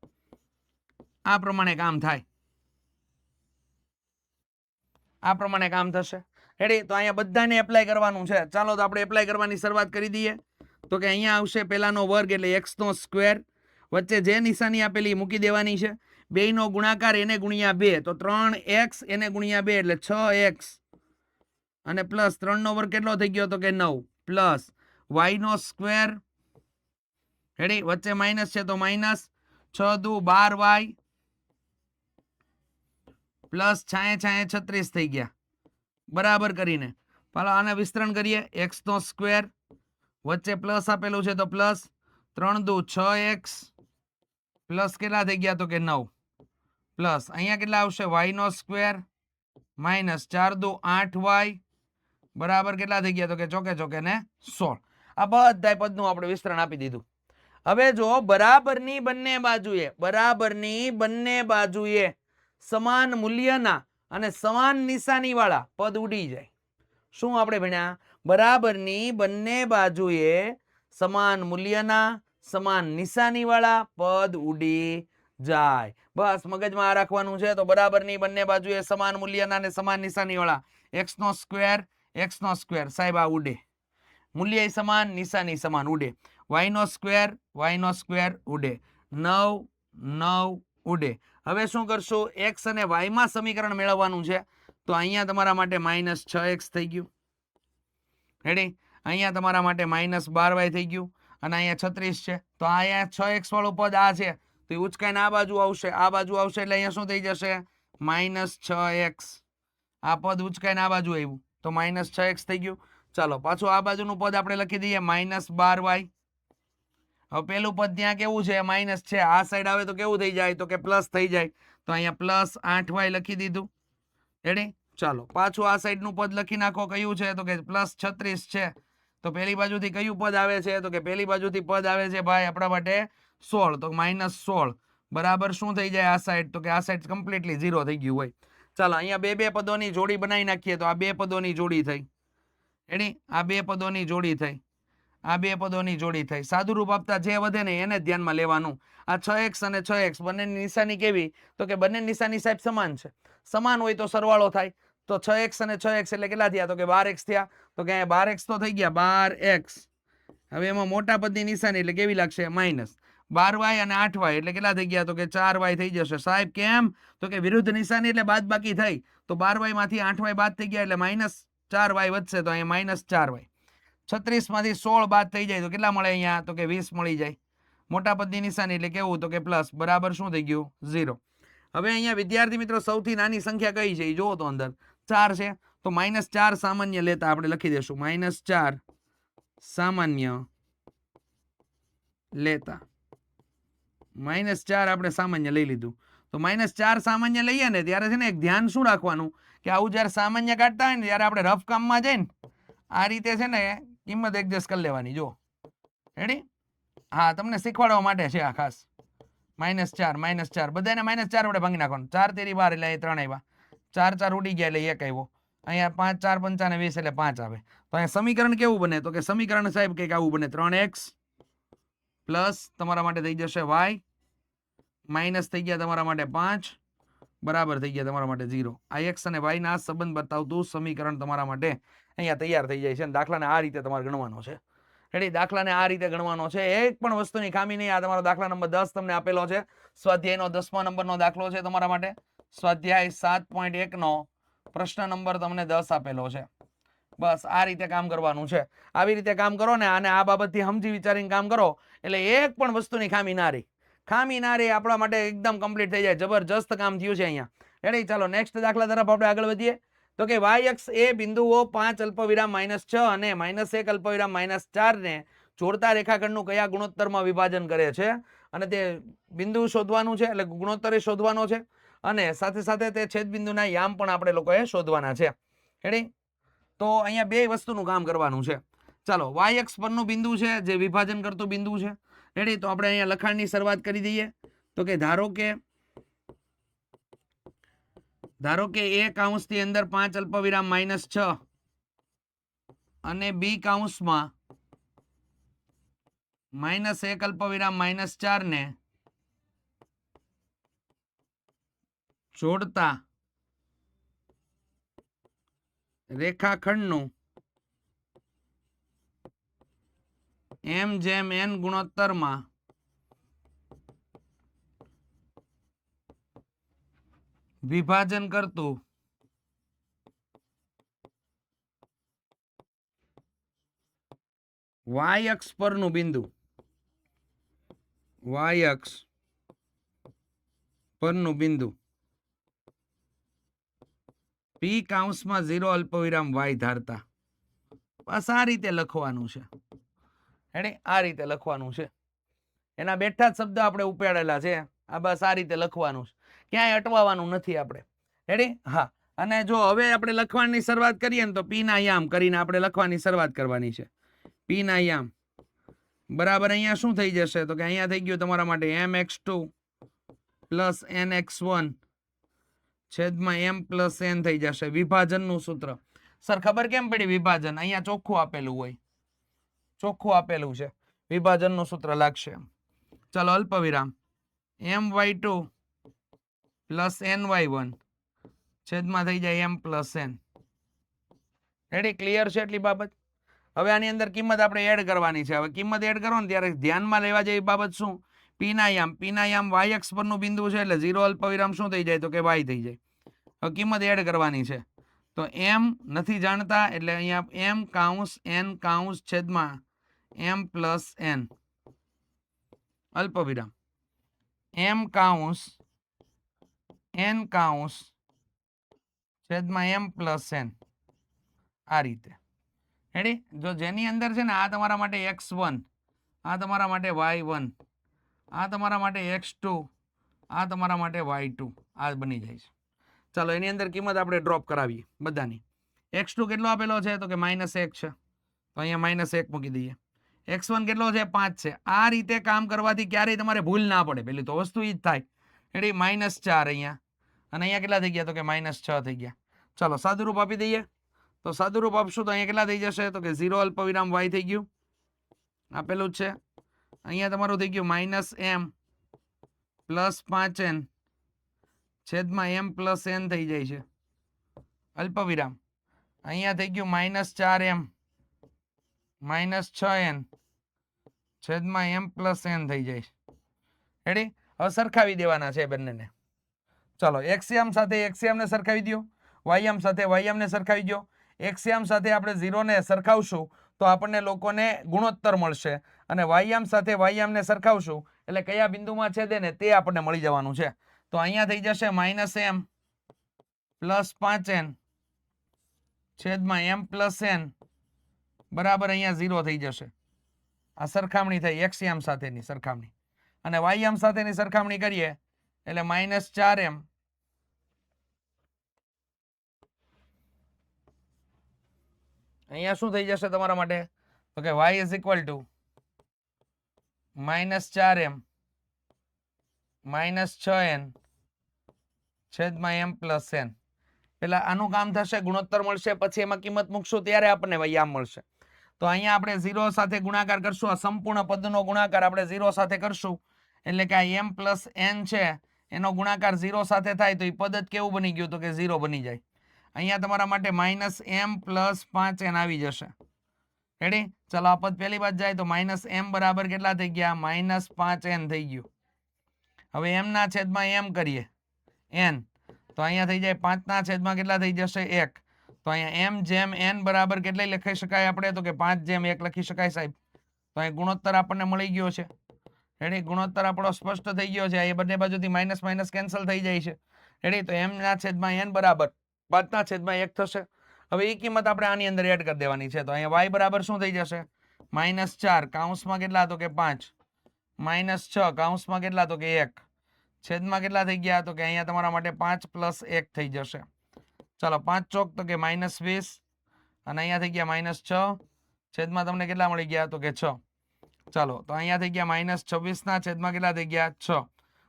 આ પ્રમાણે કામ થાય. આ પ્રમાણે કામ થશે. રેડી, તો અહીંયા બધાને એપ્લાય કરવાનું છે. ચાલો તો આપણે એપ્લાય કરવાની શરૂઆત કરી દઈએ. તો કે અહીંયા આવશે પહેલાનો વર્ગ એટલે x નો સ્ક્વેર, વચ્ચે જે નિશાની આપેલી મૂકી દેવાની છે. બેયનો ગુણાકાર એને ગુણ્યા 2 તો 3x એને ગુણ્યા 2 એટલે 6x અને પ્લસ 3 નો વર્ગ કેટલો થઈ ગયો તો કે 9 પ્લસ y નો સ્ક્વેર રેડી વચ્ચે માઇનસ છે તો માઇનસ 6 દુ 12y પ્લસ 36 થઈ ગયા બરાબર કરીને પાલો આને વિસ્તરણ કરીએ x નો સ્ક્વેર વચ્ચે પ્લસ આપેલું છે તો પ્લસ 3 દુ 6x પ્લસ કેટલા થઈ ગયા તો કે 9 પ્લસ અહીંયા કેટલા આવશે y નો સ્ક્વેર માઇનસ 4 દુ 8y બરાબર કેટલા થઈ ગયા તો કે ચોકે ચોકે ને 16 આ બધા પદનું આપણે વિસ્તરણ આપી દીધું. હવે જો બરાબરની બંને બાજુએ સમાન મૂલ્યના અને સમાન નિશાની વાળા પદ ઉડી જાય. શું આપણે ભણ્યા? બરાબરની બંને બાજુએ સમાન મૂલ્યના સમાન નિશાની વાળા પદ ઉડી જાય. બસ મગજમાં રાખવાનું છે. તો બરાબરની બંને બાજુએ સમાન મૂલ્યના અને સમાન નિશાની વાળા x નો સ્ક્વેર સાહેબ આ ઉડે, મૂલ્ય સમાન નિશાની સમાન ઉડે. y નો સ્ક્વેર ઉડે, 9 9 ઉડે. હવે શું કરશું? x અને y માં સમીકરણ મેળવવાનું છે. તો અહીંયા તમારા માટે -6x થઈ ગયું રેડી, અહીંયા તમારા માટે -12y થઈ ગયું અને અહીંયા 36 છે. તો અહીંયા 6x વાળું પદ આ છે તો એ ઉચકાઈને આ બાજુ આવશે એટલે અહીંયા શું થઈ જશે? -6x. આ પદ ઉચકાઈને આ બાજુ આવ્યું તો -6x થઈ ગયું. ચાલો પાછું આ બાજુનું પદ આપણે લખી દઈએ -12y. હવે પેલું પદ ત્યાં કેવું છે? માઇનસ છે. આ સાઈડ આવે તો કેવું થઈ જાય? તો કે પ્લસ થઈ જાય. તો અહીંયા +8y લખી દીધું રેડી. ચાલો પાછું આ સાઈડનું પદ લખી નાખો. કયું છે? તો કે +36 છે. તો પેલી બાજુથી કયું પદ આવે છે? તો કે પેલી બાજુથી પદ આવે છે ભાઈ આપણા માટે 16. તો -16 બરાબર શું થઈ જાય આ સાઈડ? તો કે આ સાઈડ કમ્પ્લીટલી 0 થઈ ગયું હોય. ચાલો અહીંયા બે પદોની જોડી બનાવી નાખીએ. તો આ બે પદોની જોડી થઈ રેડી, આ બે પદોની જોડી થઈ, આ બે પદોની જોડી થઈ. સાદું રૂપ આપતા જે વધે ને એને ધ્યાનમાં લેવાનું. આ 6x અને 6x બંનેની નિશાની કેવી? તો કે બંને નિશાની સાહેબ સમાન છે. સમાન હોય તો સરવાળો થાય. તો 6x અને 6x એટલે કેટલા થયા? તો કે 12x થયા. તો કે 12x તો થઈ ગયા 12x. હવે એમાં મોટા પદની નિશાની એટલે કેવી લાગશે? -12y અને 8y એટલે કેટલા થઈ ગયા? તો કે 4y થઈ જશે. સાહેબ કેમ? તો કે વિરુદ્ધ નિશાની એટલે બાદ બાકી થઈ. તો 12y માંથી 8y બાદ થઈ ગયા એટલે -4y વધશે. તો અહીંયા -4y. 36 માંથી 16 બાદ થઈ જાય તો કેટલા મળે અહીંયા? તો કે 20 મળી જાય. મોટા પદની નિશાની એટલે કેવું? તો કે પ્લસ બરાબર શું થઈ ગયું? 0. હવે અહીંયા વિદ્યાર્થી મિત્રો સૌથી નાની સંખ્યા કઈ છે? એ જોવો તો અંદર 4 છે. તો -4 સામાન્ય લેતા આપણે લખી દેશું -4 સામાન્ય લેતા. -4 આપણે સામાન્ય લઈ લીધું. તો -4 સામાન્ય લઈએ ને ત્યારે છે ને એક ધ્યાન શું રાખવાનું કે આવું જ્યારે સામાન્ય કાઢતા હોય ને ત્યારે આપણે રફ કામમાં જઈને આ રીતે છે ને કિંમત એડજસ્ટ કરી લેવાની. જો રેડી, હા તમને શીખવાડવા માટે છે આ ખાસ. -4 બધાને -4 વડે ભાંગી નાખવાનું. 4 તેરી 12 એટલે 3 આવ્યા, 4 4 ઉડી ગયા એટલે 1 આવ્યો. અહીંયા 5 4 પંચાને 20 એટલે 5 આવે. તો અહીંયા સમીકરણ કેવું બને? તો કે સમીકરણ સાહેબ કંઈક આવું બને. 3x પ્લસ તમારા માટે થઈ જશે y માઇનસ થઈ ગયા તમારા માટે 5 બરાબર થઈ ગયા તમારા માટે 0. આ x અને y ના સંબંધ બતાવતું સમીકરણ તમારા માટે અહીંયા તૈયાર થઈ જાય છે. દાખલાને આ રીતે તમારે ગણવાનો છે રેડી. દાખલાને આ રીતે ગણવાનો છે. એક પણ વસ્તુની ખામી નહીં. આ તમારો દાખલા નંબર 10 તમને આપેલો છે. સ્વાધ્યાયનો 10મા નંબરનો દાખલો છે તમારા માટે. સ્વાધ્યાય 7.1 નો પ્રશ્ન નંબર તમને 10 આપેલો છે. બસ આ રીતે કામ કરવાનું છે. આવી રીતે કામ કરો ને અને આ બાબતથી સમજી વિચારીને કામ કરો એટલે એક પણ વસ્તુની ખામી ના રહી. આપણા માટે એકદમ કમ્પ્લીટ થઈ જાય. જબરજસ્ત કામ થયું છે અહીંયા રેડી. ચાલો નેક્સ્ટ દાખલા તરફ આપણે આગળ વધીએ. તો કે y અક્ષ એ બિંદુઓ 5 અલ્પવિરામ -6 અને -1 અલ્પવિરામ -4 ને જોડતા રેખાખંડનું કયા ગુણોત્તરમાં વિભાજન કરે છે? અને તે બિંદુ શોધવાનું છે એટલે ગુણોત્તર શોધવાનો છે અને સાથે સાથે તે છેદબિંદુના યામ પણ આપણે લોકોએ શોધવાના છે રેડી. તો અહીંયા બે વસ્તુનું કામ કરવાનું છે. ચાલો y અક્ષ પરનું બિંદુ છે જે વિભાજન કરતું બિંદુ છે રેડી. તો આપણે અહીંયા લખાણની શરૂઆત કરી દઈએ. તો કે ધારો કે a કૌંસની અંદર 5 અલ્પવિરામ -6 અને b કૌંસમાં -1 અલ્પવિરામ -4 ને જોડતા રેખાખંડનું m/n ગુણોત્તરમાં વિભાજન કરતું વાય અક્ષ પરનું બિંદુ, વાય અક્ષ પરનું બિંદુ પી કૌંસમાં 0 અલ્પવિરામ વાય ધારતા. બસ આ રીતે લખવાનું છે. આ રીતે લખવાનું છે. એના બેઠા જ શબ્દ આપણે ઉપાડેલા છે. આ બસ આ રીતે લખવાનું છે, ક્યાંય અટવાવાનું નથી આપણે. રેડી? હા. અને જો હવે આપણે લખવાની શરૂઆત કરીએ ને તો પી ના યામ કરીને આપણે લખવાની શરૂઆત કરવાની છે. પી ના યામ બરાબર અહીંયા શું થઈ જશે તો કે અહીંયા થઈ ગયું તમારા માટે mx2 પ્લસ nx1 છેદમાં m પ્લસ n થઈ જશે. વિભાજનનું સૂત્ર સર ખબર કેમ પડી? વિભાજન અહીંયા ચોખ્ખું આપેલું હોય, ચોખ્ખું આપેલું છે, વિભાજનનું સૂત્ર લાગશે. ચાલો અલ્પવિરામ my2 પ્લસ ny1 છેદમાં થઈ જાય m plus n. Ready? Clear છે એટલી બાબત? હવે આની અંદર કિંમત આપણે એડ કરવાની છે. હવે કિંમત એડ કરો ને ત્યારે ધ્યાનમાં લેવા જેવી બાબત શું? પી ના યામ વાય અક્ષ પરનું બિંદુ છે એટલે 0 અલ્પવિરામ શું થઈ જાય તો કે y થઈ જાય. હવે કિંમત એડ કરવાની છે તો m નથી જાણતા એટલે અહીંયા m કાઉન્સ n કાઉન્સ છેદમાં m પ્લસ n અલ્પવિરામ m કાઉન્સ n કાઉન્સ છેદમાં m પ્લસ n. આ રીતે. રેડી? જો જેની અંદર છે ને આ તમારા માટે x1, આ તમારા માટે y1, આ તમારા માટે x2, આ તમારા માટે y2 આ બની જાય છે. ચાલો એની અંદર કિંમત આપણે ડ્રોપ કરાવીએ બધાની. x2 કેટલો આપેલો છે તો કે -1 છે, તો અહીંયા -1 મૂકી દઈએ. x1 કેટલો છે? 5 છે. આ રીતે કામ કરવાથી ક્યારેય તમારે ભૂલ ના પડે. પેલી તો વસ્તુ ઈ જ થાય. રેડી? -4 અહીંયા અને અહીંયા કેટલા થઈ ગયા તો કે -6 થઈ ગયા. ચાલો સાદુરૂપ આપી દઈએ. તો સાદુરૂપ આપશું તો અહીંયા કેટલા થઈ જશે તો કે 0 અલ્પવિરામ y થઈ ગયું, આપેલું જ છે. અહીંયા તમારું થઈ ગયું -m પ્લસ 5n છેદમાં m પ્લસ n થઈ જાય છે અલ્પવિરામ. અહીંયા થઈ ગયું -4m -6n છેદમાં m પ્લસ n થઈ જાય છે. રેડી? હવે સરખાવી દેવાના છે બંનેને. ચાલો એક્સયામ સાથે એક્સયામને સરખાવી દો, વાયયામ સાથે વાયયામને સરખાવી દો. એક્સયામ સાથે આપણે 0 ને સરખાવશું તો આપણને લોકોને ગુણોત્તર મળશે અને વાયયામ સાથે વાયયામને સરખાવશું એટલે કયા બિંદુમાં છેદે ને તે આપણને મળી જવાનું છે. તો અહીંયા થઈ જશે -m પ્લસ 5n છેદમાં m પ્લસ n બરાબર અહીંયા 0 થઈ જશે. આ સરખામણી થઈ એક્સયામ સાથેની સરખામણી. અને વાયયામ સાથેની સરખામણી કરીએ એટલે -4m અહીંયા શું થઈ જશે તમારા માટે તો કે y is equal to -4m -6n છેદમાં m પ્લસ n. પેલા આનું કામ થશે, ગુણોત્તર મળશે, પછી એમાં કિંમત મૂકશું ત્યારે આપણને વૈયામ મળશે. તો અહીંયા આપણે 0 સાથે ગુણાકાર કરશું. આ સંપૂર્ણ પદનો ગુણાકાર આપણે 0 સાથે કરશું એટલે કે આ m પ્લસ n છે એનો ગુણાકાર 0 સાથે થાય તો એ પદ જ કેવું બની ગયું તો કે 0 બની જાય. અહીંયા તમારા માટે -m પ્લસ 5n આવી જશે. રેડી? ચાલો આ પદ પહેલી બાદ જાય તો -m બરાબર કેટલા થઈ ગયા? -5n થઈ ગયું. હવે m ના છેદમાં m કરીએ n તો અહીંયા થઈ જાય 5 ના છેદમાં કેટલા થઈ જશે? 1. તો અહીંયા m જેમ n બરાબર કેટલી લખી શકાય આપણે તો કે 5 જેમ 1 લખી શકાય સાહેબ. તો અહીં ગુણોત્તર આપણને મળી ગયો છે. રેડી? ગુણોત્તર આપણો સ્પષ્ટ થઈ ગયો છે. એ બંને બાજુથી માઇનસ માઇનસ કેન્સલ થઈ જાય છે. રેડી? તો m ના છેદમાં n બરાબર 5 ના છેદમાં 1 થશે. હવે એ કિંમત આપણે આની અંદર એડ કરી દેવાની છે. તો અહીંયા y બરાબર શું થઈ જશે? -4 કૌંસમાં કેટલા તો કે 5 -6 કૌંસમાં કેટલા તો કે 1 છેદમાં કેટલા થઈ ગયા તો કે અહીંયા તમારા માટે 5 પ્લસ 1 થઈ જશે. ચાલો 5 ચોક તો કે -20 અને અહીંયા થઈ ગયા -6 છેદમાં તમને કેટલા મળી ગયા તો કે 6. ચાલો તો અહીંયા થઈ ગયા -26 ના છેદમાં કેટલા થઈ ગયા 6.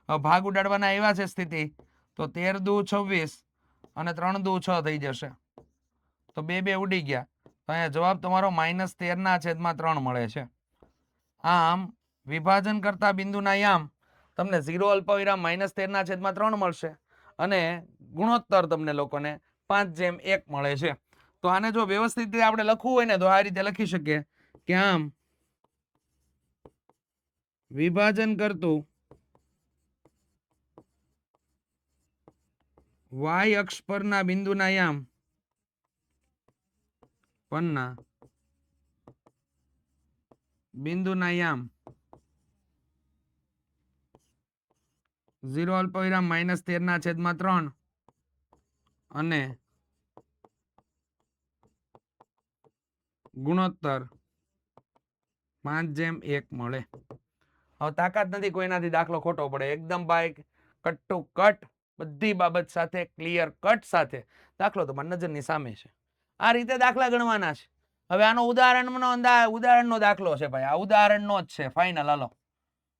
હવે ભાગ ઉડાડવાના એવા છે સ્થિતિ તો 13 દુ 26 અને 3 દુ 6 થઈ જશે. તો 2 ઉડી ગયા. તો અહીંયા જવાબ તમારો -13 ના છેદમાં 3 મળે છે. આમ વિભાજન કરતા બિંદુના યામ તમને 0 અલ્પવિરામ -13 ના છેદમાં 3 મળશે અને ગુણોત્તર તમને લોકોને 5 જેમ 1 મળે છે. તો આને જો વ્યવસ્થિત રીતે આપણે લખવું હોય ને તો આ રીતે લખી શકીએ કે આમ વિભાજન કરતું વાય અક્ષ પરના બિંદુના યામ પરના બિંદુના યામ 0 અલ્પવિરામ -13/3 અને ગુણોત્તર 5:1 મળે. હવે તાકાત નથી કોઈનાથી દાખલો ખોટો પડે, એકદમ ભાઈ કટ ટુ કટ બધી બાબત સાથે ક્લિયર કટ સાથે દાખલો તમારી નજરની સામે છે. આ રીતે દાખલા ગણવાના છે. હવે આનો ઉદાહરણનો દાખલો છે ભાઈ, આ ઉદાહરણનો જ છે ફાઇનલ. હાલો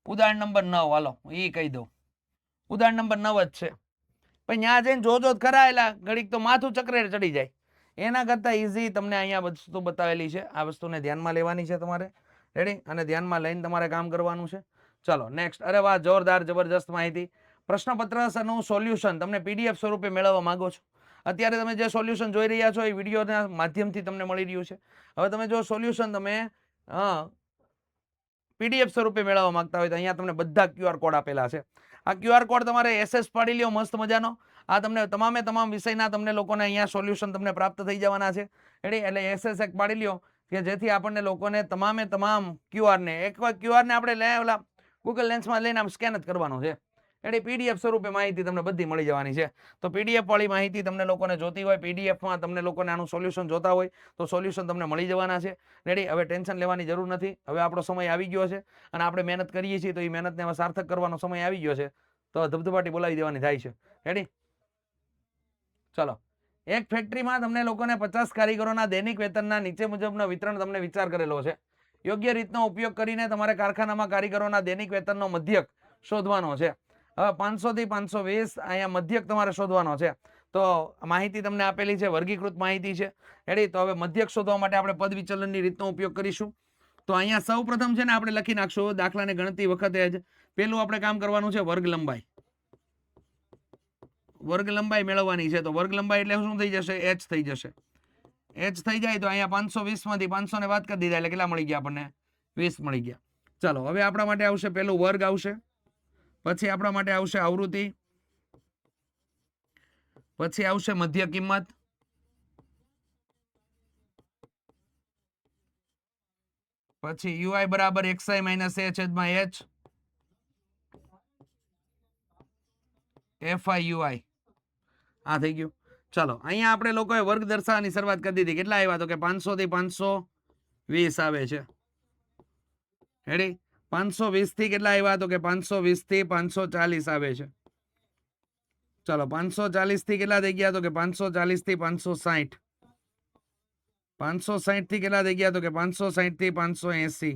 ઉદાહરણ નંબર 9 હાલો એ કહી દઉં. ઉદાહરણ નંબર 9 જ છે. પણ ત્યાં જઈને જોજો ખરા, એલા ઘડીક તો માથું ચક્રે ચડી જાય. એના કરતા ઈઝી તમને અહીંયા વસ્તુ બતાવેલી છે. આ વસ્તુને ધ્યાનમાં લેવાની છે તમારે. રેડી? અને ધ્યાનમાં લઈને તમારે કામ કરવાનું છે. ચલો નેક્સ્ટ. અરે વાહ, જોરદાર જબરજસ્ત માહિતી. પ્રશ્નપત્રનું સોલ્યુશન તમને પીડીએફ સ્વરૂપે મેળવવા માંગો છો. અત્યારે તમે જે સોલ્યુશન જોઈ રહ્યા છો એ વિડીયોના માધ્યમથી તમને મળી રહ્યું છે. હવે તમે જો સોલ્યુશન તમે પીડીએફ સ્વરૂપે મેળવવા માંગતા હોય તો અહીંયા તમને બધા QR કોડ આપેલા છે. આ QR કોડ તમારે એસએસ પાડી લ્યો મસ્ત મજાનો. આ તમને તમામ વિષયના તમને લોકોને અહીંયા સોલ્યુશન તમને પ્રાપ્ત થઈ જવાના છે. એટલે એસએસ એક પાડી લ્યો કે જેથી આપણને લોકોને તમામ QR ને એકવાર QR ને આપણે ઓલા ગૂગલ લેન્સમાં લઈને આમ સ્કેન જ કરવાનો છે. એટલે પીડીએફ સ્વરૂપે માહિતી તમને બધી મળી જવાની છે. તો પીડીએફ વાળી માહિતી તમને લોકોને જોતી હોય, પીડીએફમાં તમને લોકોને આનું સોલ્યુશન જોતા હોય તો સોલ્યુશન તમને મળી જવાના છે. રેડી? હવે ટેન્શન લેવાની જરૂર નથી. હવે આપણો સમય આવી ગયો છે અને આપણે મહેનત કરીએ છીએ તો એ મહેનતને હવે સાર્થક કરવાનો સમય આવી ગયો છે. તો ધબધબાટી બોલાવી દેવાની થાય છે. રેડી? ચલો. એક ફેક્ટરીમાં તમને લોકોને 50 કારીગરોના દૈનિક વેતનના નીચે મુજબનો વિતરણ તમને વિચાર કરેલો છે. યોગ્ય રીતનો ઉપયોગ કરીને તમારે કારખાનામાં કારીગરોના દૈનિક વેતનનો મધ્યક શોધવાનો છે. હવે 500 થી 520 અહીંયા મધ્યક તમારે શોધવાનો છે. તો માહિતી તમને આપેલી છે, વર્ગીકૃત માહિતી છે. રેડી? તો હવે મધ્યક શોધવા માટે આપણે પદ વિચલનની રીતનો ઉપયોગ કરીશું. તો અહીંયા સૌ પ્રથમ છે ને આપણે લખી નાખશું દાખલાને ગણતી વખતે જ પેલું આપણે કામ કરવાનું છે વર્ગ લંબાઈ. વર્ગ લંબાઈ મેળવવાની છે. તો વર્ગ લંબાઈ એટલે શું થઈ જશે? h થઈ જશે. h થઈ જાય તો અહીંયા 520 માંથી 500 ને બાદ કરી દીધા એટલે કેટલા મળી ગયા આપણને? 20 મળી ગયા. ચાલો હવે આપણા માટે આવશે પેલું વર્ગ આવશે, પછી આપણા માટે આવશે આવૃત્તિ, પછી આવશે મધ્ય કિંમત, પછી UI બરાબર xi માઇનસ a છેદમાં h fi ui. આ થઈ ગયું. ચાલો અહીંયા આપણે લોકોએ વર્ગ દર્શાવવાની શરૂઆત કરી દીધી. કેટલા આવ્યા? તો કે 500 થી 520 આવે છે. રેડી? 520 થી કેટલા આવ્યા? તો કે 520 થી 540 આવે છે. ચાલો 540 થી કેટલા થઈ ગયા? તો કે 540 થી 560. 560 થી કેટલા થઈ ગયા? તો કે 560 થી 580.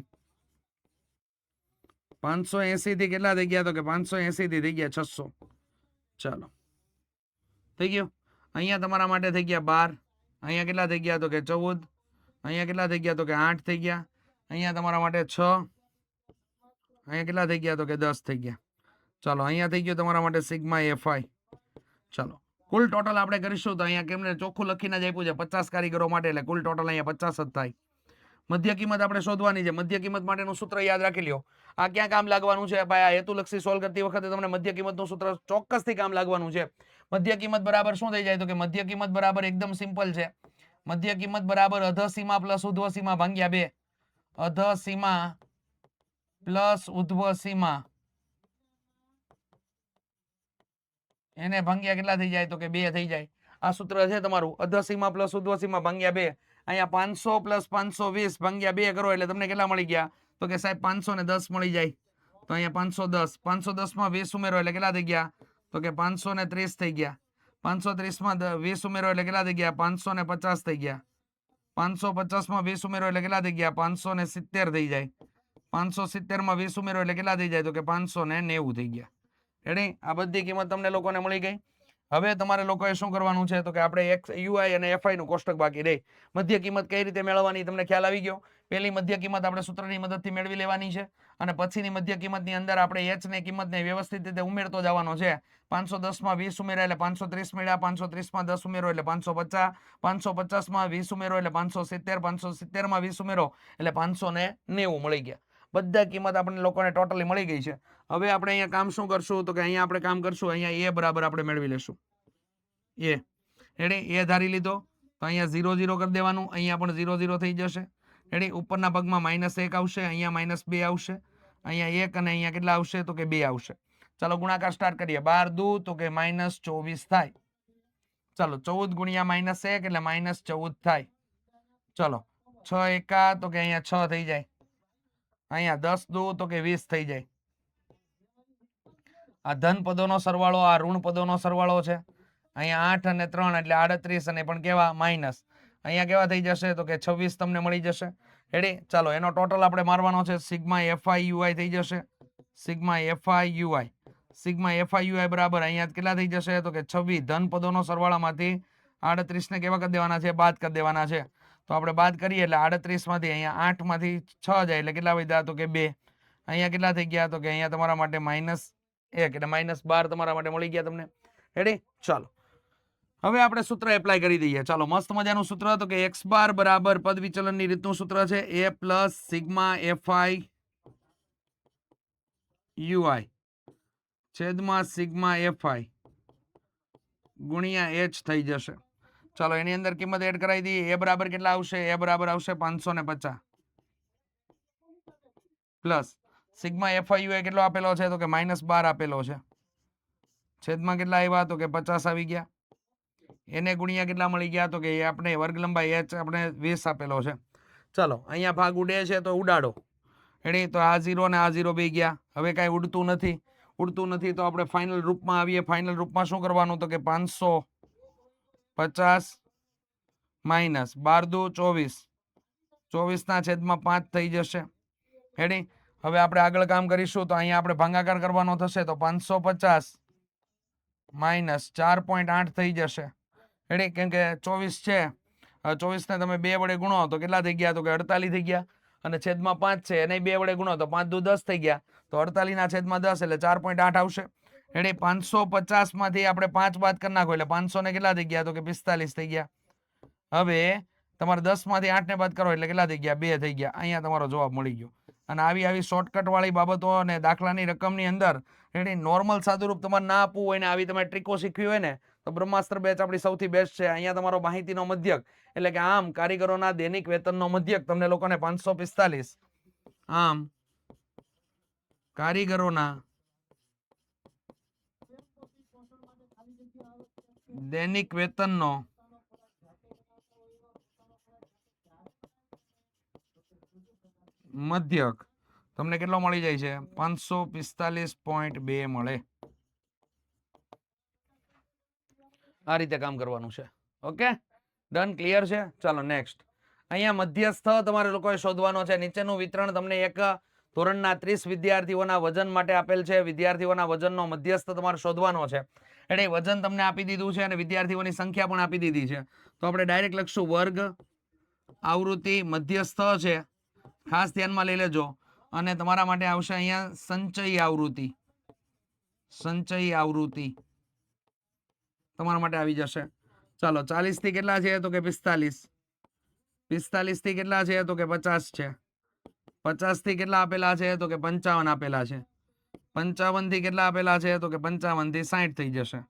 580 થી કેટલા થઈ ગયા? તો કે 580 થી થઈ ગયા 600. ચાલો થઈ ગયું. અહીંયા તમારા માટે થઈ ગયા 12. અહીંયા કેટલા થઈ ગયા? તો કે 14. અહીંયા કેટલા થઈ ગયા? તો કે 8 થઈ ગયા. અહીંયા તમારા માટે 6. અહીંયા કેટલા થઈ ગયા? તો કે 10 થઈ ગયા. ચાલો અહીંયા થઈ ગયું તમારા માટે સિગ્મા fi. ચાલો કુલ ટોટલ આપણે કરીશું તો અહીંયા કેમને ચોખ્ખું લખીને જ આપ્યું છે 50 કારીગરો માટે, એટલે કુલ ટોટલ અહીંયા 50 જ થાય. મધ્ય કિંમત આપણે શોધવાની છે. મધ્ય કિંમત માટેનું સૂત્ર યાદ રાખી લ્યો. આ ક્યાં કામ લાગવાનું છે ભાઈ? આ હેતુલક્ષી સોલ્વ કરતી વખતે તમને મધ્ય કિંમતનું સૂત્ર ચોક્કસથી કામ લાગવાનું છે. મધ્ય કિંમત બરાબર શું થઈ જાય? તો કે મધ્ય કિંમત બરાબર એકદમ સિમ્પલ છે. મધ્ય કિંમત બરાબર અધ સીમા પ્લસ ઉધ્વ સીમા ભાગ્યા 2. અધ સીમા પ્લસ ઉધ્વ સીમા એને ભાગ્યા કેટલા થઈ જાય? તો કે 2 થઈ જાય. આ સૂત્ર છે તમારું. અધ સીમા પ્લસ ઉધ્વ સીમા ભાગ્યા 2. અહીંયા 500 પ્લસ 520 ભાગ્યા 2 કરો એટલે તમને કેટલા મળી ગયા? તો કે સાહેબ 510 મળી જાય. તો અહીંયા 510. 510 માં 20 ઉમેરો એટલે કેટલા થઈ ગયા? તો કે 530 થઈ ગયા. 530 માં 20 ઉમેરો એટલે કેટલા થઈ ગયા? 550 થઈ ગયા. 550 માં 20 ઉમેરો એટલે કેટલા થઈ ગયા? 570 થઈ જાય. 570 માં 20 ઉમેરો એટલે કેટલા થઈ જાય? તો કે 590 થઈ ગયા. રેડી? આ બધી કિંમત તમને લોકોને મળી ગઈ. હવે તમારે લોકોએ શું કરવાનું છે? તો કે આપણે x UI અને fi નું કોષ્ટક બાકી રહે. મધ્ય કિંમત કઈ રીતે મેળવવાની તમને ખ્યાલ આવી ગયો. પહેલી મધ્ય કિંમત આપણે સૂત્રની મદદથી મેળવી લેવાની છે અને પછીની મધ્ય કિંમતની અંદર આપણે h ને કિંમતને વ્યવસ્થિત રીતે ઉમેરતો જવાનો છે. 510 માં 20 ઉમેર્યા એટલે 530 મળ્યા. 530 માં 10 ઉમેરો એટલે 550. 550 માં 20 ઉમેરો એટલે 570. 570 માં 20 ઉમેરો એટલે 590 મળી ગયા. બધા કિંમત આપણને લોકોને ટોટલી મળી ગઈ છે. હવે આપણે અહીંયા કામ શું કરશું? તો કે અહીંયા આપણે કામ કરશું. અહીંયા a બરાબર આપણે મેળવી લેશું. એ રેડી, એ ધારી લીધો તો અહીંયા 0 0 કરી દેવાનું, અહીંયા પણ 0 0 થઈ જશે રેડી. ઉપરના ભાગમાં -1 આવશે, અહીંયા -2 આવશે, અહીંયા 1 અને અહીંયા કેટલા આવશે તો કે 2 આવશે. ચાલો ગુણાકાર સ્ટાર્ટ કરીએ. 12 દુ તો કે -24 થાય. ચાલો 14 ગુણ્યા -1 એટલે -14 થાય. ચલો 6 એકા તો કે અહીંયા 6 થઈ જાય, અહીંયા 10 દુ તો કે 20 થઈ જાય. આ ધન પદોનો સરવાળો, આ ઋણ પદોનો સરવાળો છે. અહીંયા 8 અને 3 એટલે 38 અને પણ કેવા માઇનસ. અહીંયા કેવા થઈ જશે તો કે 26 તમને મળી જશે રેડી. ચાલો એનો ટોટલ આપણે મારવાનો છે. સિગ્મા FI UI થઈ જશે, sigma FI UI, sigma FI UI બરાબર અહીંયા કેટલા થઈ જશે તો કે 26 ધન પદોનો સરવાળામાંથી 38 ને કેવા કરી દેવાના છે, બાદ કરી દેવાના છે. તો આપણે બાદ કરીએ એટલે 38 માંથી અહીંયા 8 માંથી 6 જાય એટલે કેટલા વધ્યા તો કે 2. અહીંયા કેટલા થઈ ગયા તો કે અહીંયા તમારા માટે -1 એટલે -12 તમારા માટે મળી ગયા તમને રેડી. ચાલો હવે આપણે સૂત્ર એપ્લાય કરી દઈએ. ચાલો મસ્ત મજાનું સૂત્ર તો કે x બાર બરાબર પદ વિચલનની રીતનું સૂત્ર છે a plus sigma FI UI છેદમાં સિગ્મા FI ગુણ્યા h થઈ જશે. ચાલો એની અંદર કિંમત એડ કરાવી દઈએ. a બરાબર કેટલા આવશે, a બરાબર આવશે 550 પ્લસ સિગ્મા FI UI કેટલો આપેલો છે તો કે -12 આપેલો છે, છેદમાં કેટલા આવ્યા તો કે 50 આવી ગયા. એને ગુણ્યા કેટલા મળી ગયા તો કે એ આપણે વર્ગ લંબાઈ h આપણે 20 આપેલો છે. ચાલો અહીંયા ભાગ ઉડે છે તો ઉડાડો રેડી. તો આ 0 ને આ 0 બે ગયા, હવે કાંઈ ઉડતું નથી તો આપણે ફાઇનલ રૂપમાં આવીએ. ફાઇનલ રૂપમાં શું કરવાનું તો કે 550 માઇનસ 12 દુ 24, 24 ના છેદમાં 5 થઈ જશે રેડી. હવે આપણે આગળ કામ કરીશું તો અહીંયા આપણે ભાગાકાર કરવાનો થશે તો 550 માઇનસ 4.8 થઈ જશે રેડી. કેમ કે 24 છે, 24 ને તમે 2 વડે ગુણો તો કેટલા થઈ ગયા તો કે 48 થઈ ગયા, અને છેદમાં 5 છે એને 2 વડે ગુણો તો 5 દુ 10 થઈ ગયા, તો 48 ના છેદમાં 10 એટલે 4.8 આવશે રેડી. 550 માંથી આપણે 5 બાદ કરી નાખો એટલે 500 ને કેટલા થઈ ગયા તો કે 45 થઈ ગયા. હવે તમારે 10 માંથી 8 ને બાદ કરો એટલે કેટલા થઈ ગયા 2 થઈ ગયા. અહીંયા તમારો જવાબ મળી ગયો. અને આવી શોર્ટકટ વાળી બાબતો અને દાખલાની રકમની અંદર રેડી નોર્મલ સાદુરૂપ તમારે ના આપવું હોય ને આવી તમે ટ્રીકો શીખવી હોય ને તો બ્રહ્માસ્ત્ર બેચ આપણી સૌથી બેસ્ટ છે. અહીંયા તમારો માહિતીનો મધ્યક એટલે કે આમ કારીગરોના દૈનિક વેતનનો મધ્યક તમને લોકોને 545, આમ કારીગરોના દૈનિક વેતનનો મધ્યક તમને કેટલો મળી જાય છે 545.2 મળે. આ રીતે કામ કરવાનું છે. ઓકે ડન, ક્લિયર છે. ચાલો નેક્સ્ટ. અહીંયા મધ્યસ્થ તમારે લોકોએ શોધવાનો છે. નીચેનું વિતરણ તમને એક ધોરણના 30 વિદ્યાર્થીઓના વજન માટે આપેલ છે. વિદ્યાર્થીઓના વજનનો મધ્યસ્થ તમારે શોધવાનો છે એટલે વજન તમને આપી દીધું છે અને વિદ્યાર્થીઓની સંખ્યા પણ આપી દીધી છે. તો આપણે ડાયરેક્ટ લખશું વર્ગ આવૃત્તિ મધ્યસ્થ છે, ખાસ ધ્યાનમાં લઈ લેજો. અને તમારા માટે આવશે અહીંયા સંચયી આવૃત્તિ, સંચયી આવૃત્તિ તમારા માટે આવી જશે. ચાલો 40 થી કેટલા છે તો કે 45, 45 થી કેટલા છે તો કે 50 છે, 50 થી કેટલા આપેલા છે તો કે 55 આપેલા છે, 55 થી કેટલા આપેલા છે તો કે 55 થી 60 થઈ જશે,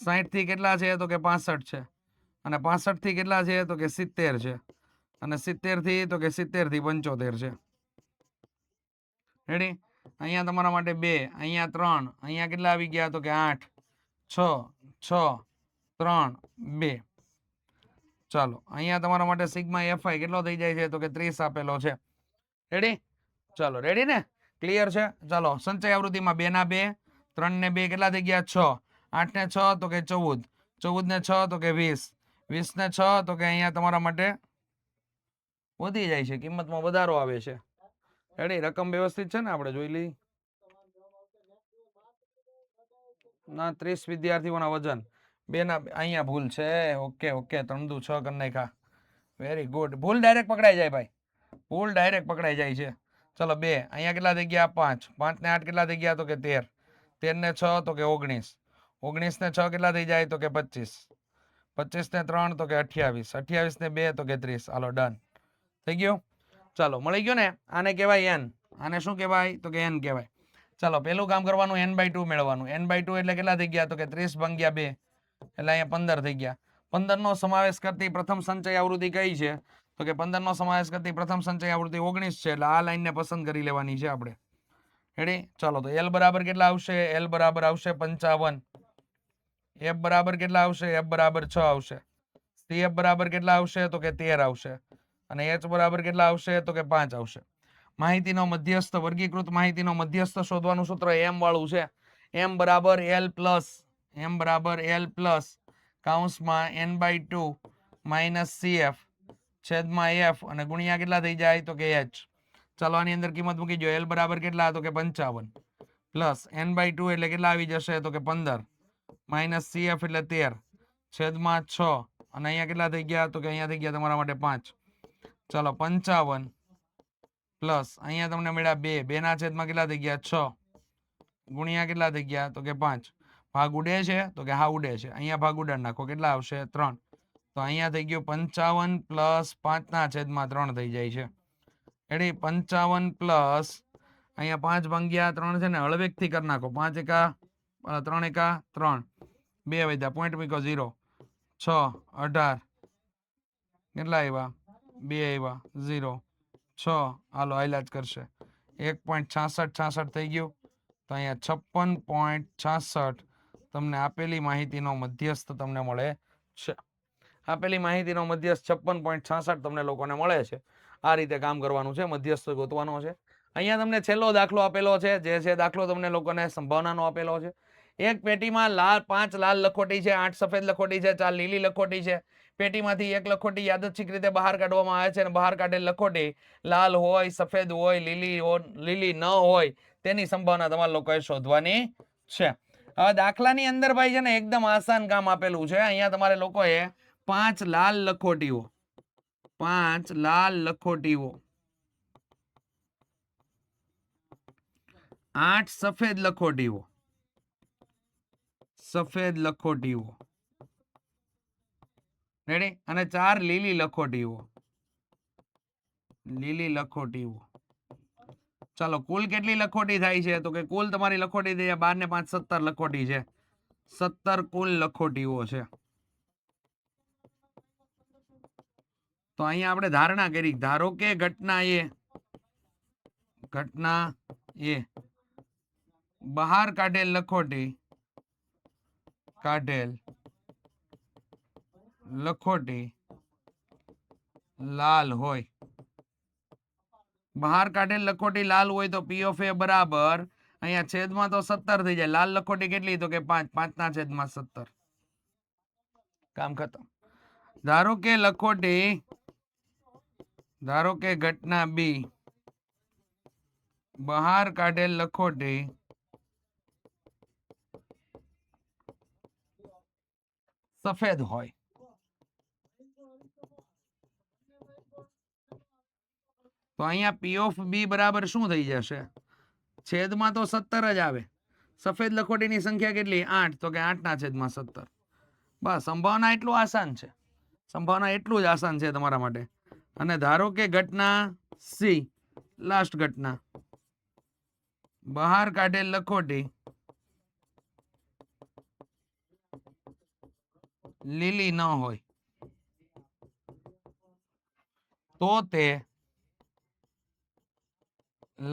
60 થી કેટલા છે તો કે 65 છે, અને 65 થી કેટલા છે તો કે 70 છે, અને 70 થી તો કે 70 થી 75 છે રેડી. અહીંયા તમારા માટે 2, અહીંયા 3, અહીંયા કેટલા આવી ગયા તો કે 8, 6, 6, 3, 2. ચાલો અહીંયા તમારા માટે સિગ્મા FI કેટલો થઈ જાય છે તો કે 30 આપેલો છે રેડી. ચાલો રેડી ને, ક્લિયર છે. ચાલો સંચય આવૃત્તિમાં 2 ના 2, 3 ને 2 કેટલા થઈ ગયા 6, 8 ને 6 તો કે 14, 14 ને 6 તો કે 20, 20 ને 6 તો કે અહીંયા તમારા માટે વધી જાય છે, કિંમતમાં વધારો આવે છે રેડી. રકમ વ્યવસ્થિત છે ને, આપણે જોઈ લઈ ના 30 વિદ્યાર્થીઓના વજન 2 ના અહીંયા ભૂલ છે. ઓકે ઓકે 3 દુ 6 કરી નાખ્યા, વેરી ગુડ. ભૂલ ડાયરેક્ટ પકડાઈ જાય ભાઈ, ભૂલ ડાયરેક્ટ પકડાઈ જાય છે. ચલો 2 અહીંયા કેટલા થઈ ગયા 5, 5 ને 8 કેટલા થઈ ગયા તો કે 13, 13 ને 6 તો કે 19, 19 ને 6 કેટલા થઈ જાય તો કે 25, 25 ને 3 તો કે 28, 28 ને 2 તો કે 30. હાલો ડન થઈ ગયું. ચાલો મળી ગયો ને. આને કહેવાય n. આને શું કહેવાય તો કે n કહેવાય. ચાલો પહેલું કામ કરવાનું n/2 મેળવવાનું. n/2 એટલે કેટલા થઈ ગયા તો કે 30 ભાગ્યા 2, એટલે અહીંયા 15 થઈ ગયા. 15 નો સમાવેશ કરતી પ્રથમ સંચય આવૃત્તિ કઈ છે? તો કે 15 નો સમાવેશ કરતી પ્રથમ સંચય આવૃત્તિ 19 છે. એટલે આ લાઈનને પસંદ કરી લેવાની છે આપણે. રેડી? ચાલો તો L બરાબર કેટલા આવશે? L બરાબર આવશે 55. F બરાબર કેટલા આવશે? F બરાબર 6 આવશે. CF બરાબર કેટલા આવશે? તો કે 13 આવશે. અને H બરાબર કેટલા આવશે? તો કે 5 આવશે. માહિતીનો મધ્યસ્થ, વર્ગીકૃત માહિતીનો મધ્યસ્થ શોધવાનું સૂત્ર M વાળું છે. M બરાબર L પ્લસ કૌંસમાં n/2 માઇનસ CF છેદમાં F અને ગુણ્યા કેટલા થઈ જાય? તો કે H. ચાલો આની અંદર કિંમત મૂકી દો. L બરાબર કેટલા? તો કે 55 પ્લસ n/2 એટલે કેટલા આવી જશે? તો કે 15 માઇનસ CF એટલે 13 છેદમાં 6 અને અહીંયા કેટલા થઈ ગયા? તો કે અહીંયા થઈ ગયા તમારા માટે 5. ચાલો 55 પ્લસ અહીંયા તમને મળ્યા 2, 2 ના છેદમાં કેટલા થઈ ગયા? 6 ગુણ્યા કેટલા થઈ ગયા? તો કે 5. ભાગ ઉડે છે? તો કે હા ઉડે છે. અહીંયા ભાગ ઉડાડ નાખો. કેટલા આવશે? 3. તો અહીંયા થઈ ગયું 55 પ્લસ 5 ના છેદમાં 3 થઈ જાય છે. એટલે 55 પ્લસ અહીંયા 5 ભાગ્યા 3 છે ને, હળવેક થી કરી નાખો. 5 એકા 3 એકા 3, 2 વધ્યા, પોઈન્ટ મૂકો 0, 6 18 કેટલા આવ્યા? 2 આવ્યા 0 6. હાલો આયલા જ કરશે. 1.66 થઈ ગયું. તો અહીંયા 56.66 તમને આપેલી માહિતીનો મધ્યસ્થ તમને મળે છે. આપેલી માહિતીનો મધ્યસ્થ 56.66 તમને લોકોને મળે છે. આ રીતે કામ કરવાનું છે, મધ્યસ્થ ગોતવાનો છે. અહીંયા તમને છેલ્લો દાખલો આપેલો છે, જે છે દાખલો તમને લોકોને સંભાવનાનો આપેલો છે. એક પેટીમાં 5 લાલ લખોટી છે, 8 સફેદ લખોટી છે, 4 લીલી લખોટી છે. પેટીમાંથી એક લખોટી યાદચ્છિક રીતે બહાર કાઢવામાં આવે છે અને બહાર કાઢેલ લખોટી લાલ હોય, સફેદ હોય, લીલી ન હોય તેની સંભાવના તમારા લોકોએ શોધવાની છે. હવે દાખલાની અંદર ભાઈ છે ને એકદમ આસાન કામ આપેલું છે. અહીંયા તમારે લોકોએ 5 લાલ લખોટીઓ 8 સફેદ લખોટીઓ રેડી અને 4 લીલી લખોટીઓ. ચાલો કુલ કેટલી લખોટી થાય છે? તો કે કુલ તમારી લખોટી થઈ 12 ને 5 17 લખોટી છે. 17 કુલ લખોટીઓ છે. તો અહીંયા આપણે ધારણા કરી, ધારો કે ઘટના એ બહાર કાઢેલ લખોટી લાલ હોય. બહાર કાઢેલ લખોટી લાલ હોય તો P of A બરાબર અહીંયા છેદમાં તો 17 થઈ જાય. લાલ લખોટી કેટલી? તો કે 5, 5 ના છેદમાં 17. કામ ખતમ. ધારો કે ઘટના B બહાર કાઢેલ લખોટી સફેદ હોય. તો અહીંયા P of B બરાબર શું થઈ જશે? છેદમાં તો 17 જ આવે. સફેદ લખોટીની સંખ્યા કેટલી? 8. તો કે 8 ના છેદમાં 17. બસ સંભાવના એટલું આસાન છે. એટલું જ આસાન છે તમારા માટે. અને ધારો કે ઘટના C, લાસ્ટ ઘટના, બહાર કાઢેલ લખોટી લીલી ન હોય તો તે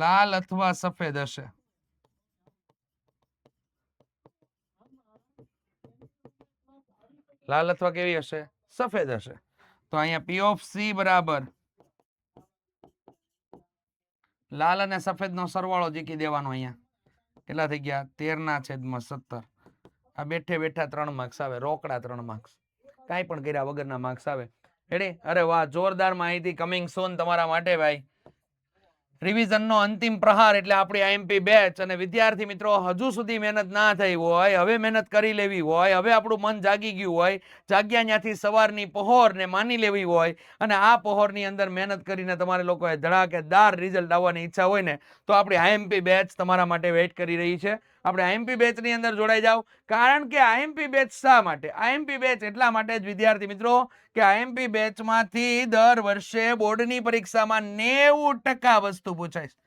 લાલ અથવા સફેદ હશે. લાલ અથવા કેવી હશે? સફેદ હશે. તો અહીંયા P of C બરાબર લાલ અને સફેદ નો સરવાળો જીકી દેવાનો. અહીંયા કેટલા થઈ ગયા? 13 ના છેદમાં 17. આ બેઠે બેઠા 3 માર્ક્સ આવે, રોકડા 3 માર્ક્સ, કાંઈ પણ કર્યા વગરના માર્ક્સ આવે. રેડી? અરે વાહ, જોરદાર માહિતી કમિંગ સૂન તમારા માટે ભાઈ. રિવિઝનનો અંતિમ પ્રહાર એટલે આપણી IMP બેચ. અને વિદ્યાર્થી મિત્રો હજુ સુધી મહેનત ના થઈ હોય, હવે મહેનત કરી લેવી હોય, હવે આપણું મન જાગી ગયું હોય, જાગ્યા ત્યાંથી સવારની પહોરને માની લેવી હોય અને આ પહોરની અંદર મહેનત કરીને તમારે લોકોએ ધડાકેદાર રિઝલ્ટ આવવાની ઈચ્છા હોય ને, તો આપણી IMP બેચ તમારા માટે વેઇટ કરી રહી છે. આપણે IMP બેચની અંદર જોડાઈ જાઓ. કારણ કે IMP બેચ શા માટે? IMP બેચ એટલા માટે જ વિદ્યાર્થી મિત્રો કે IMP બેચમાંથી દર વર્ષે બોર્ડની પરીક્ષામાં 90% વસ્તુ પૂછાય છે.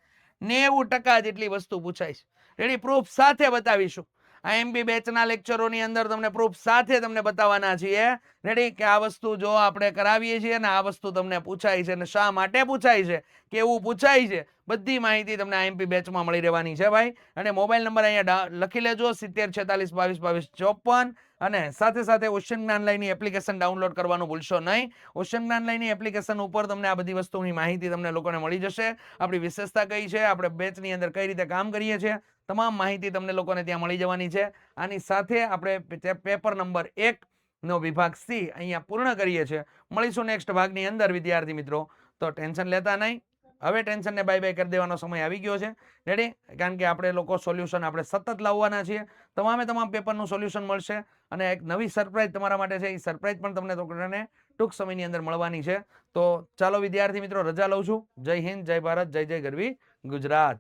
90% જેટલી વસ્તુ પૂછાય છે. રેડી? પ્રૂફ સાથે બતાવીશું. આઈએમપી બેચના લેક્ચરોની અંદર તમને પ્રૂફ સાથે તમને બતાવવાના છીએ રેડી કે આ વસ્તુ જો આપણે કરાવીએ છીએ ને આ વસ્તુ તમને પૂછાય છે અને શા માટે પૂછાય છે કેવું પૂછાય છે બધી માહિતી તમને આઈએમપી બેચમાં મળી રહેવાની છે ભાઈ અને મોબાઈલ નંબર અહીંયા લખી લેજો 7046222254 અને સાથે સાથે ઓશિયન જ્ઞાન લાઈનની એપ્લિકેશન ડાઉનલોડ કરવાનું ભૂલશો નહીં ઓશિયન જ્ઞાન લાઈનની એપ્લિકેશન ઉપર તમને આ બધી વસ્તુની માહિતી તમને લોકોને મળી જશે આપણી વિશેષતા કઈ છે આપણે બેચની અંદર કઈ રીતે કામ કરીએ છીએ તમામ માહિતી તમને લોકોને ત્યાં મળી જવાની છે આની સાથે આપણે પેપર નંબર 1 નો વિભાગ સી અહીંયા પૂર્ણ કરીએ છીએ મળીશું નેક્સ્ટ ભાગની અંદર વિદ્યાર્થી મિત્રો તો ટેન્શન લેતા નહીં હવે ટેન્શન ને બાય બાય કરી દેવાનો સમય આવી ગયો છે રેડી કારણ કે આપણે લોકો સોલ્યુશન આપણે સતત લાવવાના છીએ તમામ પેપરનું સોલ્યુશન મળશે અને એક નવી સરપ્રાઈઝ તમારા માટે છે એ સરપ્રાઈઝ પણ તમને લોકોને ટૂંક સમયની અંદર મળવાની છે તો ચાલો વિદ્યાર્થી મિત્રો રજા લઉં છું જય હિન્દ જય ભારત જય જય ગરવી ગુજરાત